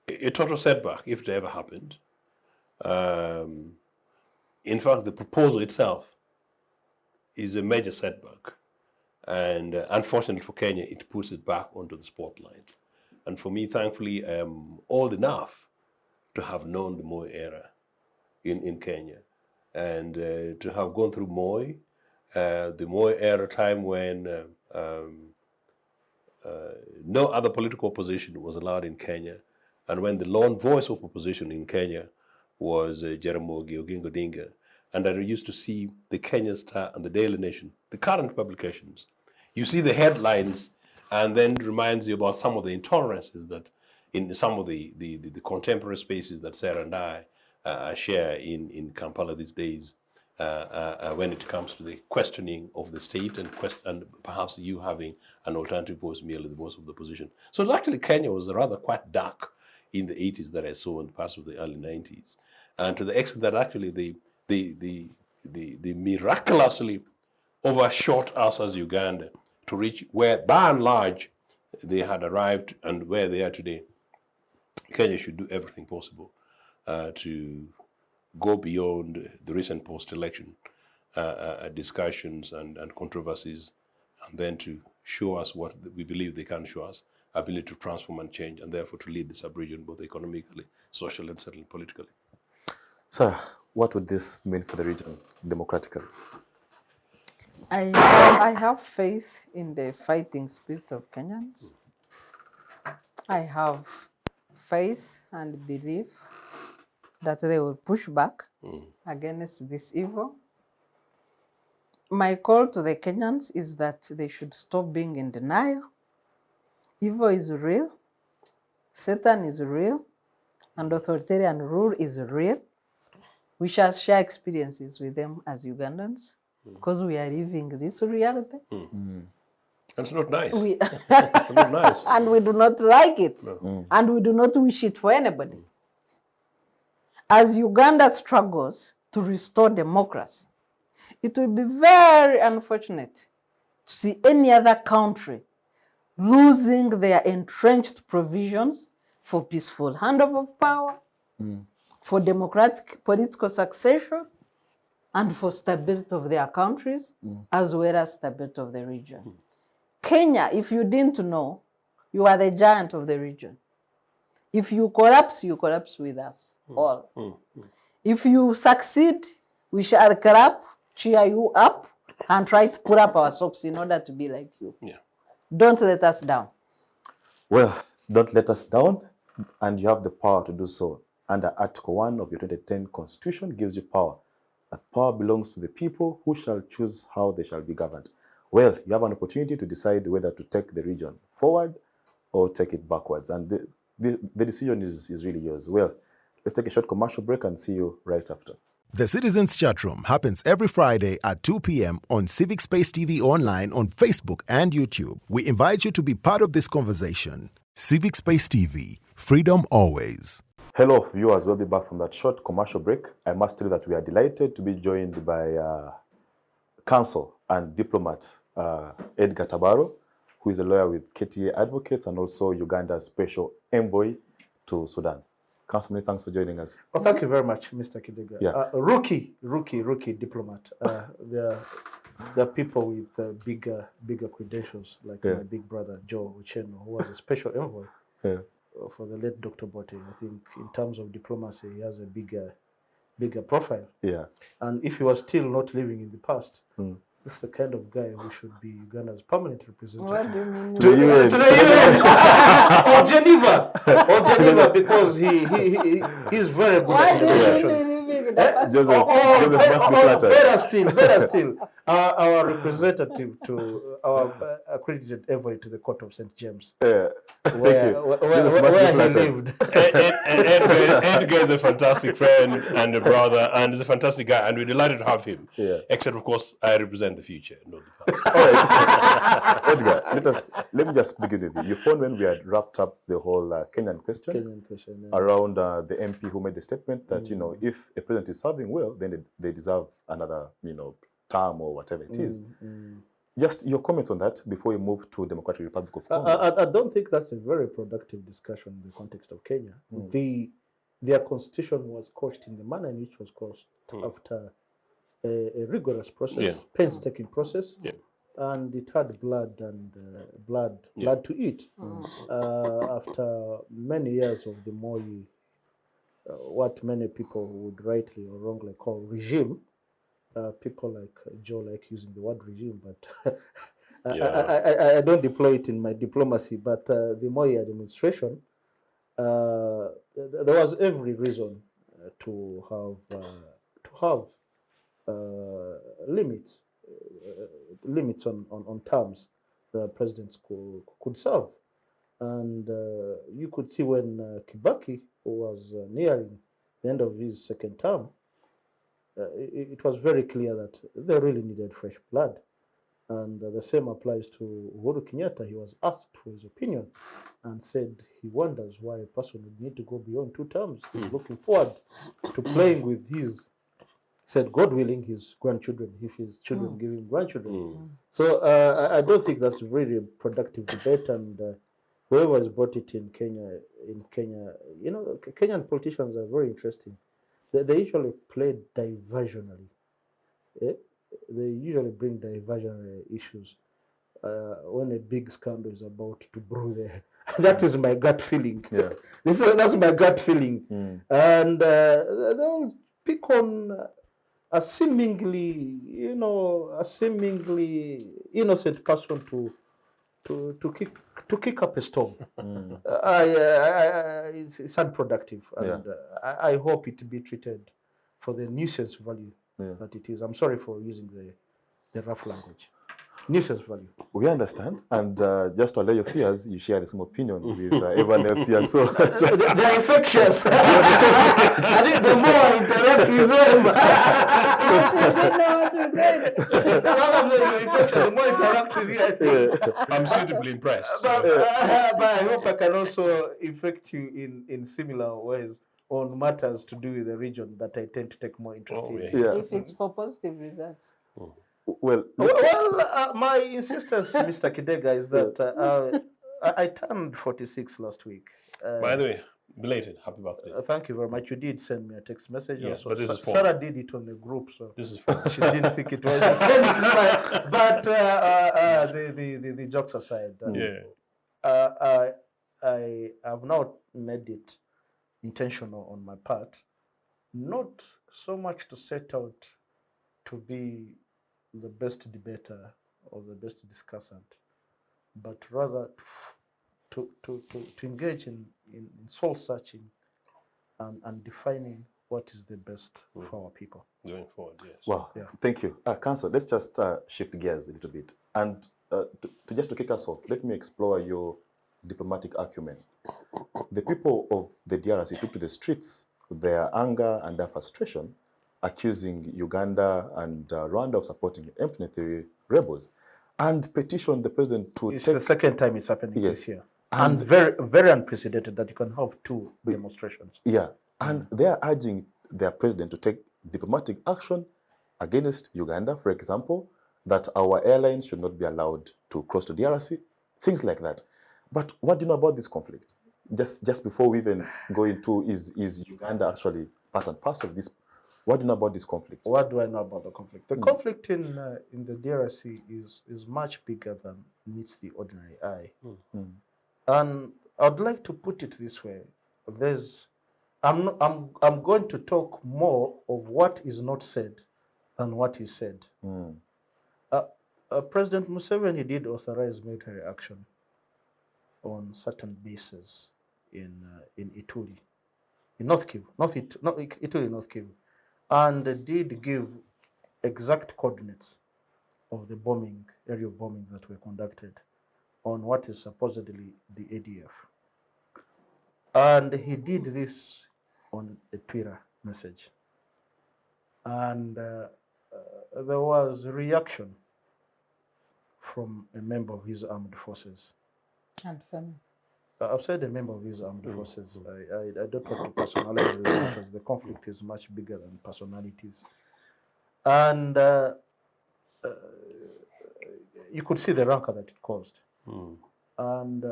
a total setback if it ever happened. In fact, the proposal itself is a major setback. And unfortunately for Kenya, it puts it back onto the spotlight. And for me, thankfully, I am old enough to have known the Moi era in Kenya, and to have gone through Moi, the Moi era time when no other political opposition was allowed in Kenya, and when the lone voice of opposition in Kenya was Jaramogi Oginga Odinga. And I used to see the Kenya Star and the Daily Nation, the current publications. You see the headlines, and then it reminds you about some of the intolerances that in some of the contemporary spaces that Sarah and I share in Kampala these days, when it comes to the questioning of the state and perhaps you having an alternative voice, merely the voice of the opposition. So actually Kenya was rather quite dark in the 80s that I saw in parts of the early 90s. And to the extent that actually they miraculously overshot us as Uganda to reach where, by and large, they had arrived and where they are today. Kenya should do everything possible to go beyond the recent post-election discussions and controversies, and then to show us what we believe they can show us, ability to transform and change, and therefore to lead the sub-region both economically, socially, and certainly politically. Sir, what would this mean for the region democratically? I have faith in the fighting spirit of Kenyans. I have faith and belief that they will push back against this evil. My call to the Kenyans is that they should stop being in denial. Evil is real, Satan is real, and authoritarian rule is real. We shall share experiences with them as Ugandans because we are living this reality. That's not nice. It's not nice. And we do not like it. No. And we do not wish it for anybody. As Uganda struggles to restore democracy, it will be very unfortunate to see any other country losing their entrenched provisions for peaceful handover of power, for democratic political succession, and for stability of their countries, as well as stability of the region. Kenya, if you didn't know, you are the giant of the region. If you collapse with us all. If you succeed, we shall clap, cheer you up, and try to put up our socks in order to be like you. Yeah. Don't let us down. Well, don't let us down, and you have the power to do so. Under Article 1 of your 2010 Constitution gives you power. That power belongs to the people who shall choose how they shall be governed. Well, you have an opportunity to decide whether to take the region forward or take it backwards. And the decision is really yours. Well, let's take a short commercial break and see you right after. The Citizens Chatroom happens every Friday at 2 p.m. on Civic Space TV Online on Facebook and YouTube. We invite you to be part of this conversation. Civic Space TV, freedom always. Hello, viewers. We'll be back from that short commercial break. I must tell you that we are delighted to be joined by counsel and diplomat Edgar Tabaro, who is a lawyer with KTA Advocates and also Uganda's special envoy to Sudan. Counsel, many thanks for joining us. Well, thank you very much, Mr. Kidega. Yeah. Rookie diplomat. There are people with bigger credentials, like my big brother, Joe Ochieno, who was a special envoy for the late Dr. Bote. I think in terms of diplomacy, he has a bigger profile. Yeah. And if he was still not living in the past, that's the kind of guy who should be Uganda's permanent representative. What do you mean? To the UN. To the UN. Or Geneva, because he's very good Why at do you negotiations. mean living in the past? Joseph must be flattered. Better still, our representative to our accredited envoy to the Court of St. James, Thank where you. he lived. Edgar is a fantastic friend and a brother, and he's a fantastic guy, and we're delighted to have him. Yeah. Except, of course, I represent the future, not the past. All right. Edgar, let me just begin with you. You phoned when we had wrapped up the whole Kenyan question around the MP who made the statement that, you know, if a president is serving well, then they deserve another, term or whatever it is. Just your comments on that before we move to Democratic Republic of Congo. I don't think that's a very productive discussion in the context of Kenya. Their constitution was coached in the manner in which it was coached after a rigorous process, painstaking process, and it had blood to eat. After many years of the Moi, what many people would rightly or wrongly call regime, people like Joe like using the word regime, but I don't deploy it in my diplomacy. But the Moi administration, there was every reason to have limits on terms the presidents could serve. And you could see when Kibaki was nearing the end of his second term, it was very clear that they really needed fresh blood. And the same applies to Uhuru Kenyatta. He was asked for his opinion and said he wonders why a person would need to go beyond 2 terms. He's looking forward to playing with his, said, God willing, his grandchildren, if his children give him grandchildren. So I don't think that's really a productive debate. And whoever has brought it in Kenya, you know, Kenyan politicians are very interesting. They usually play diversionally. They usually bring diversionary issues when a big scandal is about to brew there. That is my gut feeling. Yeah. That's my gut feeling. And they'll pick on a seemingly, you know, a seemingly innocent person to kick up a storm. It's unproductive, and I hope it be treated for the nuisance value that it is. I'm sorry for using the rough language. Nuisance value. We understand, and just to allay your fears, you share the same opinion with everyone else here. So they're infectious. I think the more I interact with them, the more I interact with you, I think. I'm suitably impressed. But I hope I can also infect you in similar ways on matters to do with the region that I tend to take more interest in. If it's for positive results. Well, my insistence, Mr. Kidega, is that I turned 46 last week. By the way, belated happy birthday. Thank you very much. You did send me a text message. Yes, also. but this is for Sarah did it on the group, so this is for she didn't think it was the same. But the jokes aside, I have now made it intentional on my part, not so much to set out to be the best debater or the best discussant, but rather to engage in soul searching and defining what is the best for our people. Going forward, yes. Well, thank you. Council, let's just shift gears a little bit. And to kick us off, let me explore your diplomatic acumen. The people of the DRC took to the streets their anger and their frustration, accusing Uganda and Rwanda of supporting M23 rebels, and petitioned the president to It's take... the second time it's happening this year. And very, very unprecedented that you can have 2 demonstrations. Yeah, and they are urging their president to take diplomatic action against Uganda, for example, that our airlines should not be allowed to cross to DRC, things like that. But what do you know about this conflict? Just before we even go into is Uganda actually part and parcel of this? What do you know about this conflict? What do I know about the conflict? The conflict in the DRC is much bigger than meets the ordinary eye. And I'd like to put it this way: I'm going to talk more of what is not said than what is said. President Museveni did authorize military action on certain bases in Ituri, in North Kivu, Ituri, North Kivu, and did give exact coordinates of the aerial bombing that were conducted on what is supposedly the ADF. And he did this on a Twitter message. And there was a reaction from a member of his armed forces. And family. I've said a member of his armed forces. I don't want to personalize it because the conflict is much bigger than personalities. And you could see the rancor that it caused. And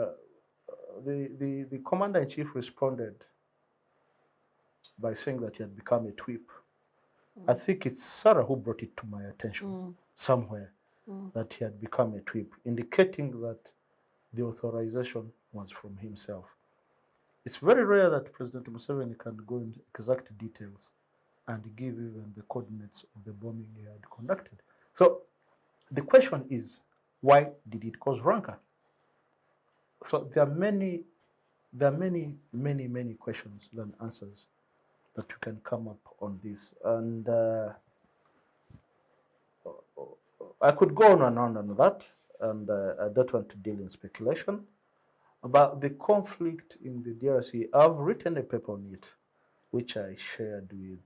the commander-in-chief responded by saying that he had become a tweep. I think it's Sarah who brought it to my attention somewhere that he had become a tweep, indicating that the authorization was from himself. It's very rare that President Museveni can go into exact details and give even the coordinates of the bombing he had conducted. So the question is, why did it cause rancor? So there are many questions than answers that we can come up on this. And I could go on and on that, and I don't want to deal in speculation. About the conflict in the DRC, I've written a paper on it, which I shared with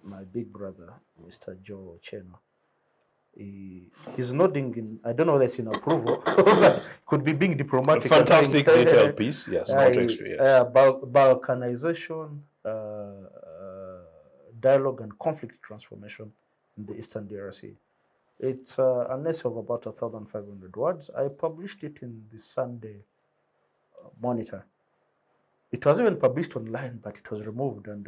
my big brother, Mr. Joe Ochieno. He's nodding in, I don't know whether it's in approval, could be being diplomatic. A fantastic detailed piece, yes, not extra, yes. Balkanization, dialogue and conflict transformation in the Eastern DRC. It's an essay of about 1,500 words. I published it in the Sunday Monitor. It was even published online, but it was removed, and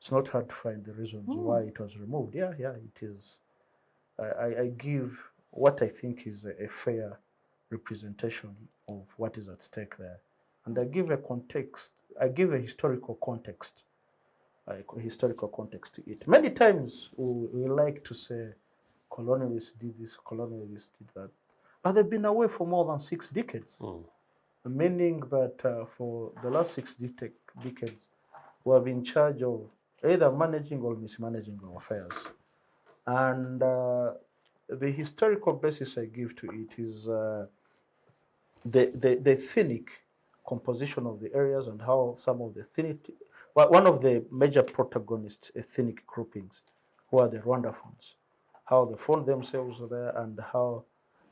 it's not hard to find the reasons why it was removed. Yeah, it is. I give what I think is a fair representation of what is at stake there. And I give a context, I give a historical context to it. Many times we like to say colonialists did this, colonialists did that, but they've been away for more than 6 decades. Meaning that for the last 6 decades, we have been in charge of either managing or mismanaging our affairs. And the historical basis I give to it is the ethnic composition of the areas and how some of the ethnic, one of the major protagonist ethnic groupings, who are the Rwandaphones, how they found themselves there, and how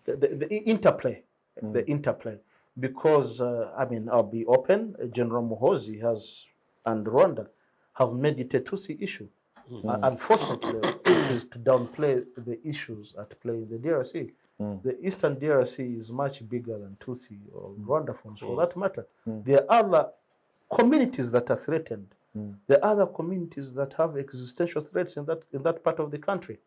the interplay, because I mean, I'll be open, General Muhoozi and Rwanda have made it a Tutsi issue. Unfortunately, it is to downplay the issues at play in the DRC. The Eastern DRC is much bigger than Tutsi or Rwandaphones, for that matter. There are other communities that are threatened. There are other communities that have existential threats in that part of the country.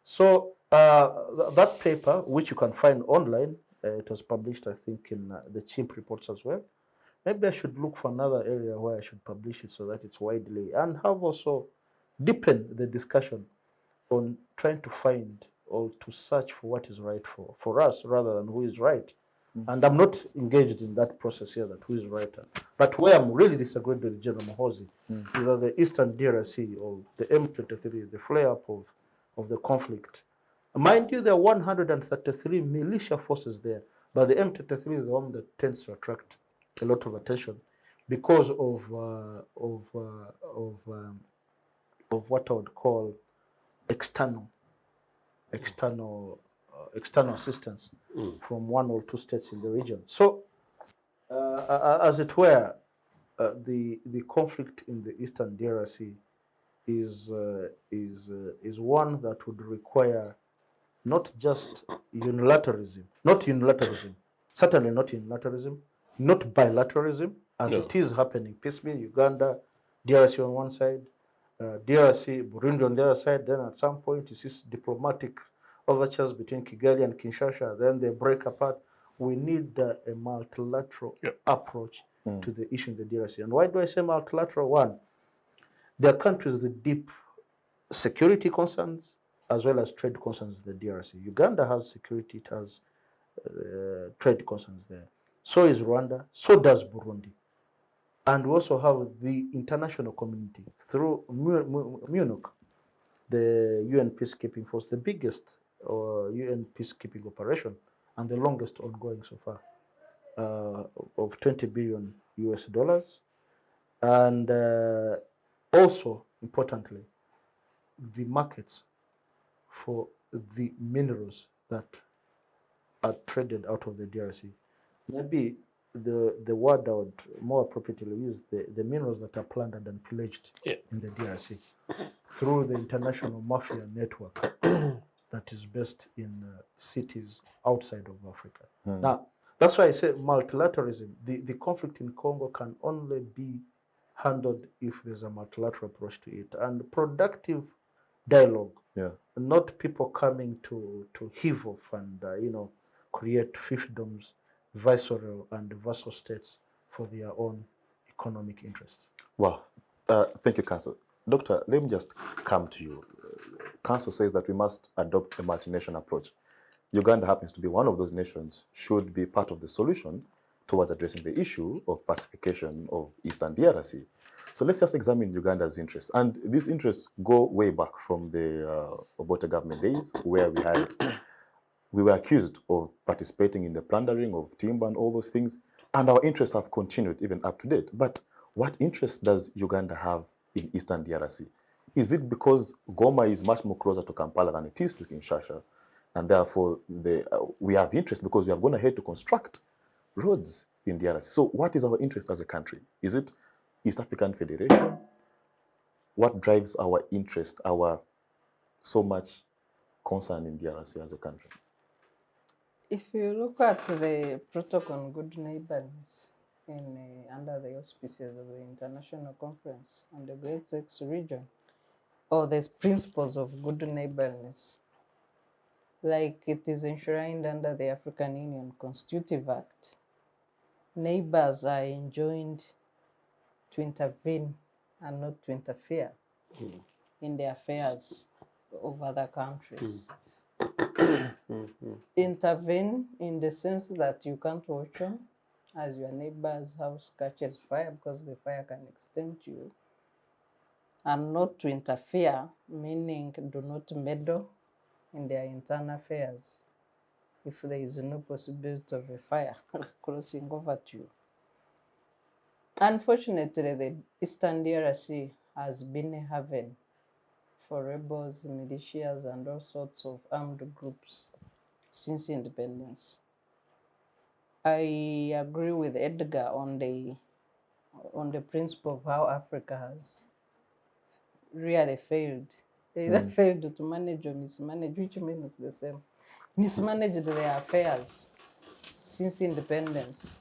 So that paper, which you can find online, it was published, I think, in the CHIMP reports as well. Maybe I should look for another area where I should publish it so that it's widely, and have also deepened the discussion on trying to find or to search for what is right for us rather than who is right. And I'm not engaged in that process here, that who is right. But where I'm really disagreeing with General Muhoozi is that the Eastern DRC or the M23, the flare-up of the conflict. Mind you, there are 133 militia forces there, but the M23 is the one that tends to attract a lot of attention because of what I would call external assistance from 1 or 2 states in the region. So, as it were, the conflict in the Eastern DRC is one that would require not just unilateralism, certainly not unilateralism, not bilateralism, as it is happening piecemeal. Uganda, DRC on one side, DRC, Burundi on the other side. Then at some point you see diplomatic overtures between Kigali and Kinshasa. Then they break apart. We need a multilateral approach to the issue in the DRC. And why do I say multilateral? One, there are countries with deep security concerns as well as trade concerns in the DRC. Uganda has security, it has trade concerns there. So is Rwanda, so does Burundi. And we also have the international community through MUNOC, the UN peacekeeping force, the biggest UN peacekeeping operation and the longest ongoing so far, of $20 billion US. And also, importantly, the markets for the minerals that are traded out of the DRC. Maybe the word I would more appropriately use, the minerals that are plundered and pillaged in the DRC through the international mafia network that is based in cities outside of Africa. Now, that's why I say multilateralism. The conflict in Congo can only be handled if there's a multilateral approach to it and productive dialogue. Not people coming to heave off and create fiefdoms, viceroy and vassal states for their own economic interests. Well, thank you, Council. Doctor, let me just come to you. Council says that we must adopt a multi-nation approach. Uganda happens to be one of those nations, should be part of the solution towards addressing the issue of pacification of Eastern DRC. So let's just examine Uganda's interests. And these interests go way back from the Obote government days, where we were accused of participating in the plundering of timber and all those things. And our interests have continued even up to date. But what interest does Uganda have in Eastern DRC? Is it because Goma is much more closer to Kampala than it is to Kinshasa? And therefore, we have interest because we are going ahead to construct roads in DRC. So what is our interest as a country? Is it East African Federation? What drives our interest, our so much concern in DRC as a country? If you look at the Protocol on Good Neighbors under the auspices of the International Conference on the Great Lakes region, or the principles of good neighborliness, like it is enshrined under the African Union Constitutive Act, neighbors are enjoined to intervene and not to interfere in the affairs of other countries. Intervene in the sense that you can't watch on as your neighbor's house catches fire, because the fire can extend to you. And not to interfere, meaning do not meddle in their internal affairs if there is no possibility of a fire crossing over to you. Unfortunately, the Eastern DRC has been a haven for rebels, militias, and all sorts of armed groups since independence. I agree with Edgar on the principle of how Africa has really failed. They either failed to manage or mismanage, which means the same. Mismanaged their affairs since independence.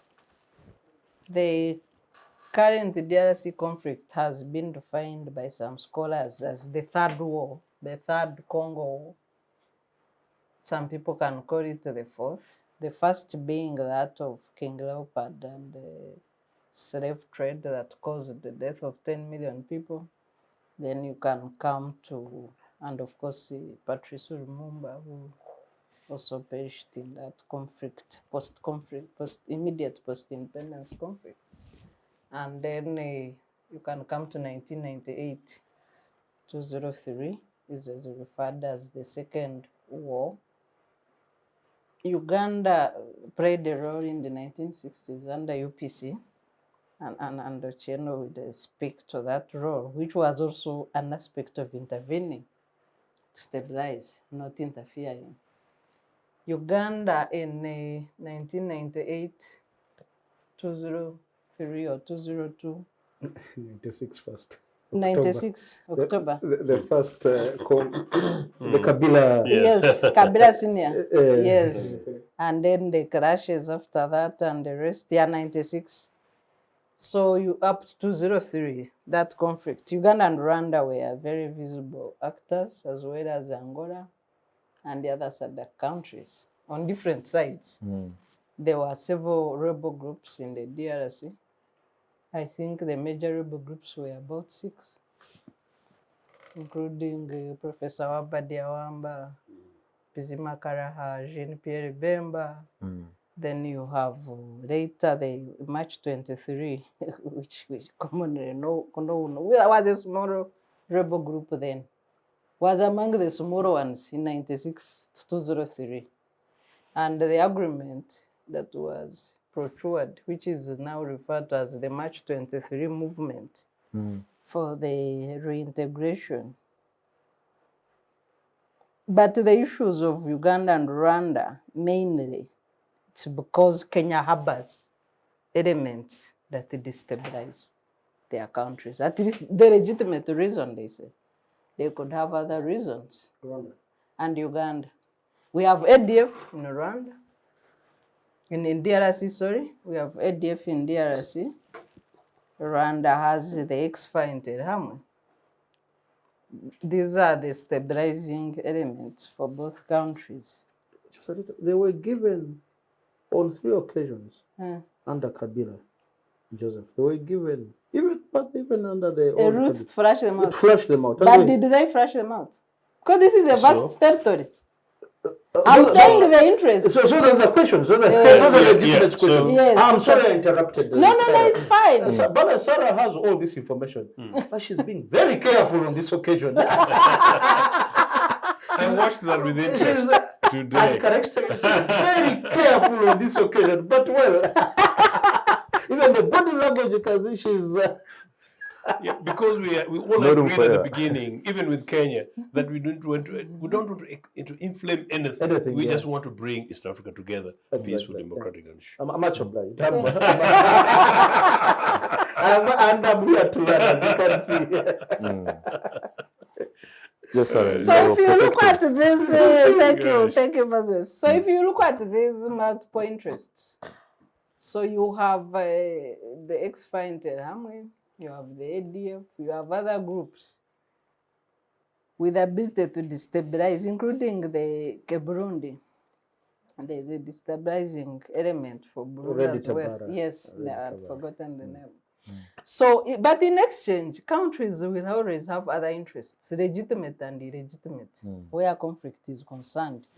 The current DRC conflict has been defined by some scholars as the third war, the third Congo war. Some people can call it the fourth. The first being that of King Leopold and the slave trade that caused the death of 10 million people. Then you can come to, and of course, Patrice Lumumba, who also perished in that conflict, immediate post-independence conflict. And then you can come to 1998, 2003, is referred as the Second War. Uganda played a role in the 1960s under UPC, and Ochieno would speak to that role, which was also an aspect of intervening to stabilize, not interfering. Uganda in 1998, 2003 or 2002. 96 first. 96 October. The first the Kabila. Yes, Kabila Senior. Yes. And then the crashes after that and the rest. Yeah, 96. So you up to 2003, that conflict. Uganda and Rwanda were very visible actors, as well as Angola and the other SADC countries on different sides. There were several rebel groups in the DRC. I think the major rebel groups were about 6, including Professor Wabadi Awamba, Bizima Karaha, Jean-Pierre Bemba. Then you have later the March 23, which commonly know. Was a small rebel group then. Was among the smaller ones in 96 to 2003. And the agreement that was procured, which is now referred to as the March 23 movement for the reintegration. But the issues of Uganda and Rwanda, mainly, it's because Kenya harbors elements that destabilize their countries. At least the legitimate reason, they say. They could have other reasons. Rwanda. And Uganda. We have ADF in Rwanda. In DRC, sorry. We have ADF in DRC. Rwanda has the ex-FAR in Interahamwe. These are the stabilizing elements for both countries. They were given on 3 occasions under Kabila, Joseph. They were given, even under the a route to flush them out. Flush them out. But did they flush them out? Because this is a vast territory. I'm saying the interest. So there's a question. So there's a legitimate question. Yes, I'm sorry I interrupted. No, it's fine. But Sarah has all this information, but she's being very careful on this occasion. I watched that with interest today. Very careful on this occasion, but well, even the body language you can see she's. Yeah, because we all agreed at the beginning, even with Kenya, that we don't want to inflame anything. We just want to bring East Africa together, peaceful, democratic, and I'm much obliged. And I'm here to learn, as you can see. Yes, sir. So if you look at this, thank you, Moses. So if you look at these multiple interests, so you have the ex-Fine Terhamwe, you have the ADF, you have other groups with the ability to destabilize, including the Burundi. And there's a destabilizing element for Burundi as well. Yes, I've forgotten the name. So, but in exchange, countries will always have other interests, legitimate and illegitimate, where conflict is concerned.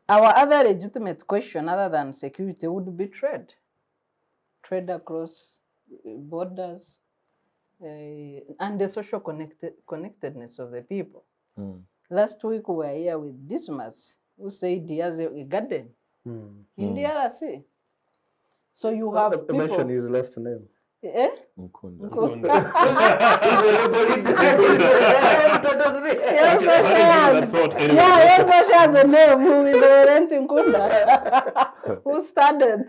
Our other legitimate question, other than security, would be trade. Trade across borders, and the social connectedness of the people. Last week we were here with Dismas, who said he has a garden in DRC. So you have people... Mention his last name. Eh? Nkunda. Yes, has a name who is renting Nkunda, who started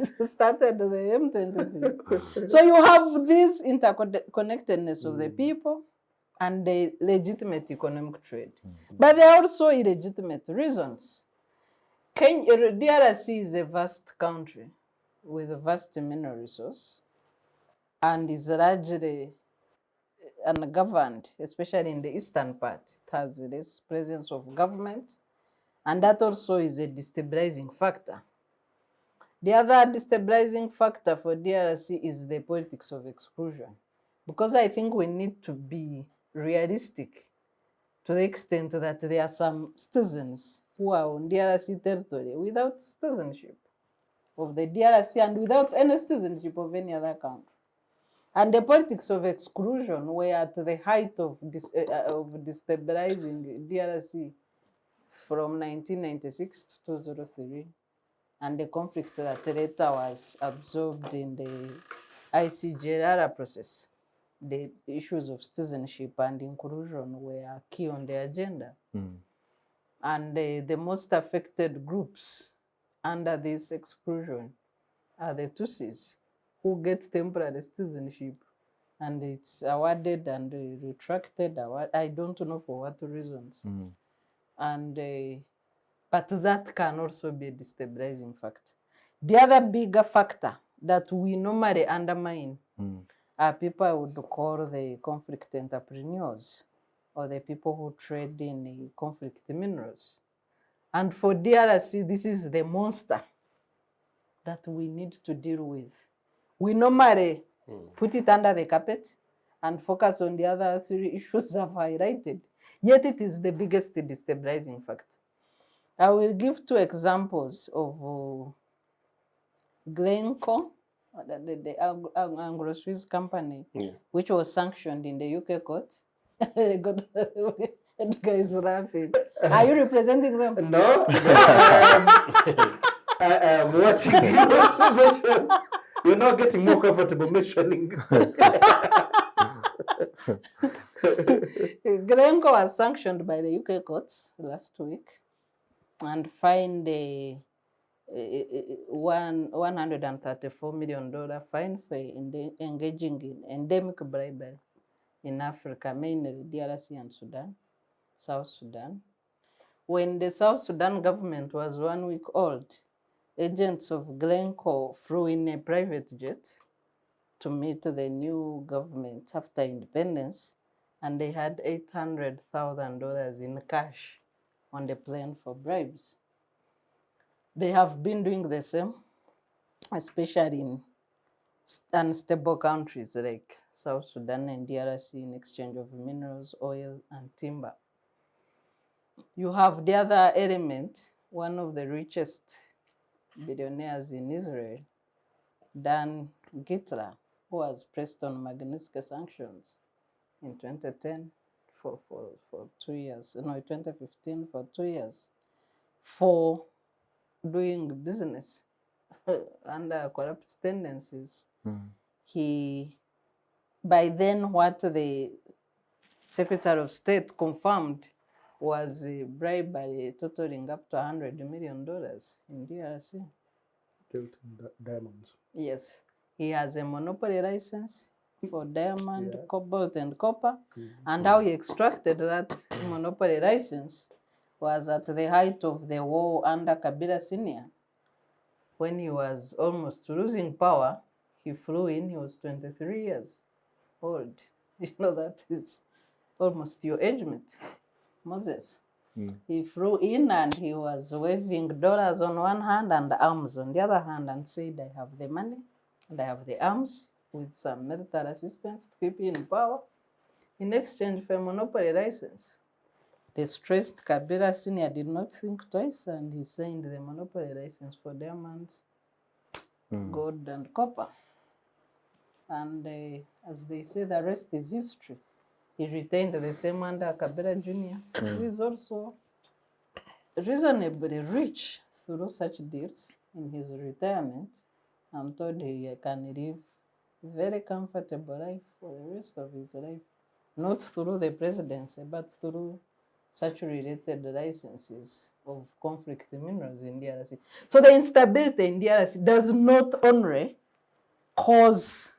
the M23. So you have this interconnectedness of the people and the legitimate economic trade. But there are also illegitimate reasons. DRC is a vast country with a vast mineral resource, and is largely ungoverned, especially in the eastern part. It has less presence of government, and that also is a destabilizing factor. The other destabilizing factor for DRC is the politics of exclusion, because I think we need to be realistic to the extent that there are some citizens who are on DRC territory without citizenship of the DRC and without any citizenship of any other country. And the politics of exclusion were at the height of destabilizing DRC from 1996 to 2003, and the conflict that later was absorbed in the ICJR process. The issues of citizenship and inclusion were key on the agenda. And the most affected groups under this exclusion are the Tutsis, who get temporary citizenship, and it's awarded and retracted. I don't know for what reasons. And but that can also be a destabilizing factor. The other bigger factor that we normally undermine are people I would call the conflict entrepreneurs, or the people who trade in conflict minerals. And for DRC, this is the monster that we need to deal with. We normally put it under the carpet and focus on the other three issues I've highlighted. Yet it is the biggest destabilizing factor. I will give two examples of Glencore, the Anglo-Swiss company, which was sanctioned in the UK court. Edgar is laughing. Are you representing them? No. I am watching you. You're not getting more comfortable mentioning. Glencore was sanctioned by the UK courts last week and fined a $134 million fine for engaging in endemic bribery in Africa, mainly DRC and Sudan, South Sudan. When the South Sudan government was 1 week old, agents of Glencore flew in a private jet to meet the new government after independence, and they had $800,000 in cash on the plane for bribes. They have been doing the same, especially in unstable countries like South Sudan and DRC in exchange of minerals, oil, and timber. You have the other element, one of the richest billionaires in Israel, Dan Gittler, who was pressed on Magnitsky sanctions in 2010 for 2 years, no, 2015 for 2 years, for doing business under corrupt tendencies. He, by then, what the Secretary of State confirmed was a bribery totaling up to $100 million in DRC. Diamonds. Yes, he has a monopoly license for diamond, cobalt, and copper. And how he extracted that monopoly license was at the height of the war under Kabila Senior. When he was almost losing power, he flew in. He was 23 years old. You know, that is almost your age mate, Moses. He flew in and he was waving dollars on one hand and arms on the other hand and said, I have the money and I have the arms with some military assistance to keep you in power in exchange for a monopoly license. The stressed Kabila Senior did not think twice and he signed the monopoly license for diamonds, gold, and copper. And as they say, the rest is history. He retained the same under Kabila Jr., who is also reasonably rich through such deals in his retirement. I'm told he can live a very comfortable life for the rest of his life, not through the presidency, but through such related licenses of conflict minerals in DRC. So the instability in DRC does not only cause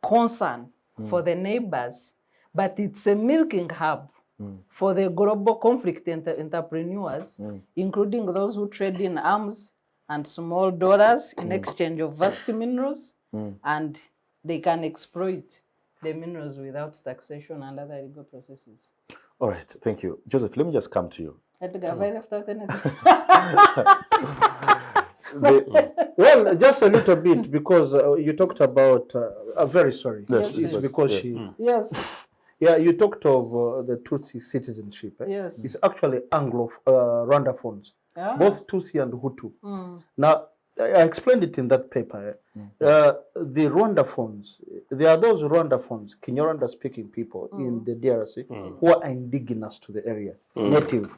concern for the neighbors, but it's a milking hub for the global conflict entrepreneurs, including those who trade in arms and small dollars in exchange of vast minerals, and they can exploit the minerals without taxation and other legal processes. All right, thank you. Joseph, let me just come to you. Edgar, have I left out anything? Well, just a little bit, because you talked about, I'm very sorry. Yes, It's because Yes. Yeah, you talked of the Tutsi citizenship. Yes. It's actually Anglo Rwandaphones, both Tutsi and Hutu. Now, I explained it in that paper. The Rwandaphones, there are those Rwandaphones, Kinyarwanda-speaking people in the DRC who are indigenous to the area, native.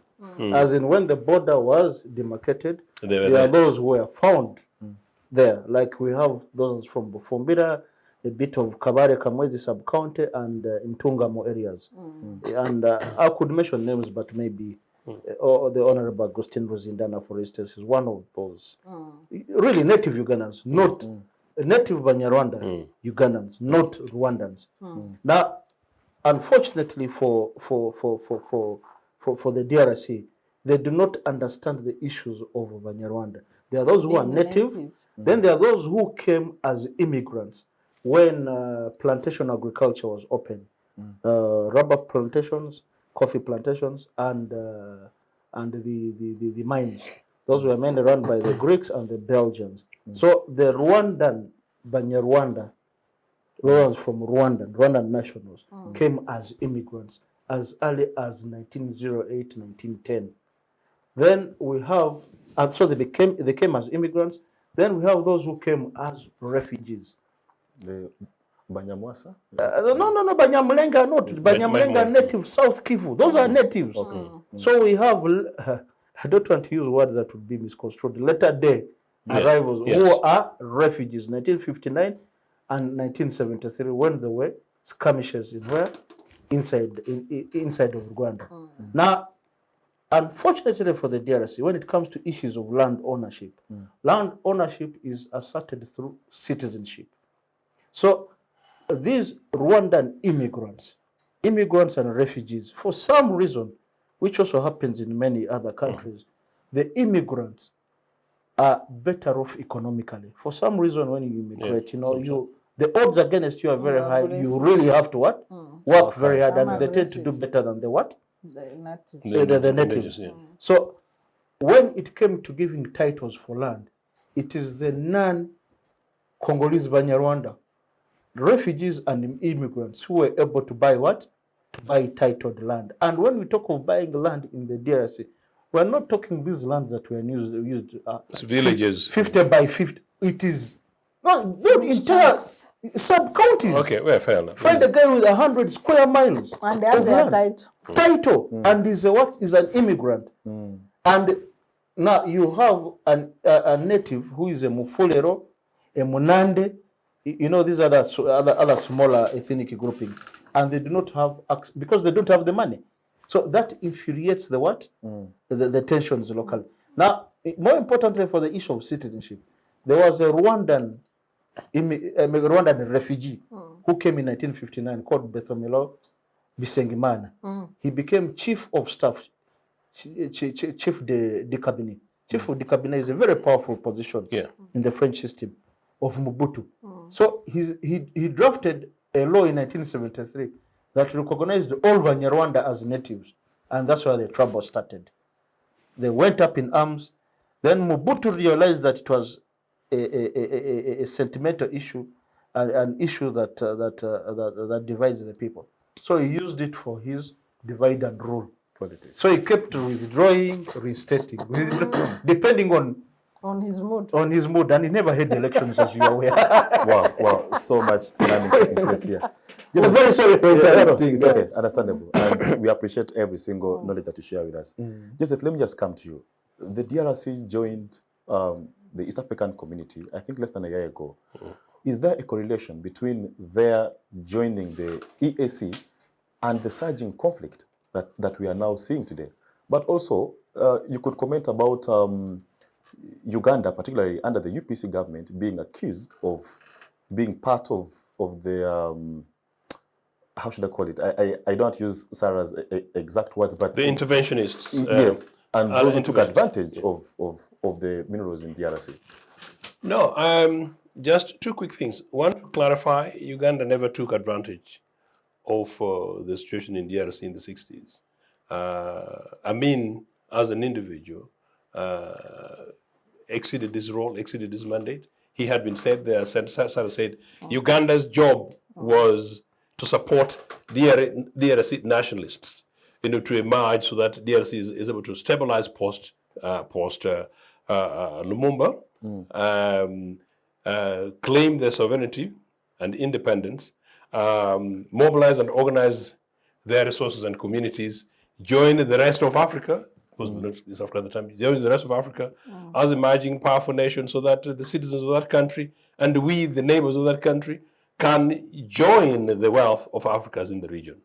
As in when the border was demarcated, there are those who were found there. Like we have those from Bufumbira, a bit of Kabare Kamwezi sub-county, and in Tungamo areas. And I could mention names, but maybe or the Honorable Agustin Rosindana, for instance, is one of those. Really native Ugandans, not native Banyarwanda Ugandans, not Rwandans. Now, unfortunately for the DRC, they do not understand the issues of Banyarwanda. There are those who are native, then there are those who came as immigrants when plantation agriculture was open. Rubber plantations, coffee plantations, and the mines. Those were mainly run by the Greeks and the Belgians. So the Rwandan, Banyarwanda, those from Rwandan nationals, came as immigrants as early as 1908, 1910. Then we have, and so they came as immigrants. Then we have those who came as refugees. The Banyamwasa? No, Banyamulenga not. Banyamulenga native, South Kivu. Those are natives. So we have, I don't want to use words that would be misconstrued, latter day arrivals who are refugees, 1959 and 1973, when there were skirmishes in where? Inside of Uganda. Now, unfortunately for the DRC, when it comes to issues of land ownership is asserted through citizenship. So these Rwandan immigrants and refugees, for some reason, which also happens in many other countries, the immigrants are better off economically. For some reason, when you immigrate, the odds against you are very high. You really have to what? Work very hard, and they tend to do better than the what? The natives. So when it came to giving titles for land, it is the non-Congolese Banyarwanda, refugees and immigrants who were able to buy what? To buy titled land. And when we talk of buying land in the DRC, We're not talking these lands that were used It's villages. 50 by 50. It is not entire sub-counties. Okay, well, fair enough. Find a guy with 100 square miles And they have of their land. title. And is an immigrant. And now you have a native who is a Mufulero, a Munande. You know, these are other smaller ethnic groupings, and they do not have access because they don't have the money. So that infuriates the what? The tensions locally. Now, more importantly, for the issue of citizenship, there was a Rwandan refugee who came in 1959 called Bethomelo Bisengimana. He became chief of staff, chief de cabinet. Chief of the cabinet is a very powerful position in the French system of Mobutu. So he drafted a law in 1973 that recognized all Banyarwanda as natives, and that's where the trouble started. They went up in arms. Then Mobutu realized that it was a sentimental issue, an issue that divides the people. So he used it for his divide and rule politics. So he kept withdrawing, restating, depending on his mood, and he never had elections, as you are aware. Wow, so much learning taking place here. Just very sorry for interrupting. It's okay, understandable. And we appreciate every single knowledge that you share with us. Joseph, let me just come to you. The DRC joined the East African community, I think less than a year ago. Is there a correlation between their joining the EAC and the surging conflict that we are now seeing today? But also, you could comment about Uganda, particularly under the UPC government, being accused of being part of the, how should I call it? I don't use Sarah's exact words, but... The interventionists. Yes, and those who took advantage of the minerals in DRC. No, just two quick things. One, to clarify, Uganda never took advantage of the situation in DRC in the 60s. Amin, as an individual, exceeded his role, exceeded his mandate. He had been said there, Sarah said, Uganda's job was to support DRC nationalists, to emerge so that DRC is able to stabilize post Lumumba, claim their sovereignty and independence, mobilize and organize their resources and communities, join the rest of Africa, because East Africa at the time, join the rest of Africa as emerging powerful nation, so that the citizens of that country and we, the neighbors of that country, can join the wealth of Africans in the region.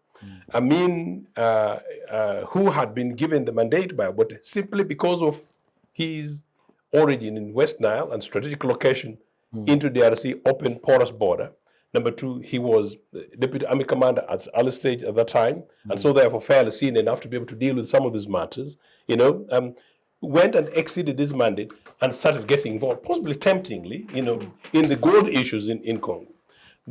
Amin, who had been given the mandate by Obote simply because of his origin in West Nile and strategic location into DRC, open porous border. Number two, he was the deputy army commander at the early stage at that time, and so therefore fairly seen enough to be able to deal with some of these matters. Went and exceeded his mandate and started getting involved, possibly temptingly, in the gold issues in Congo.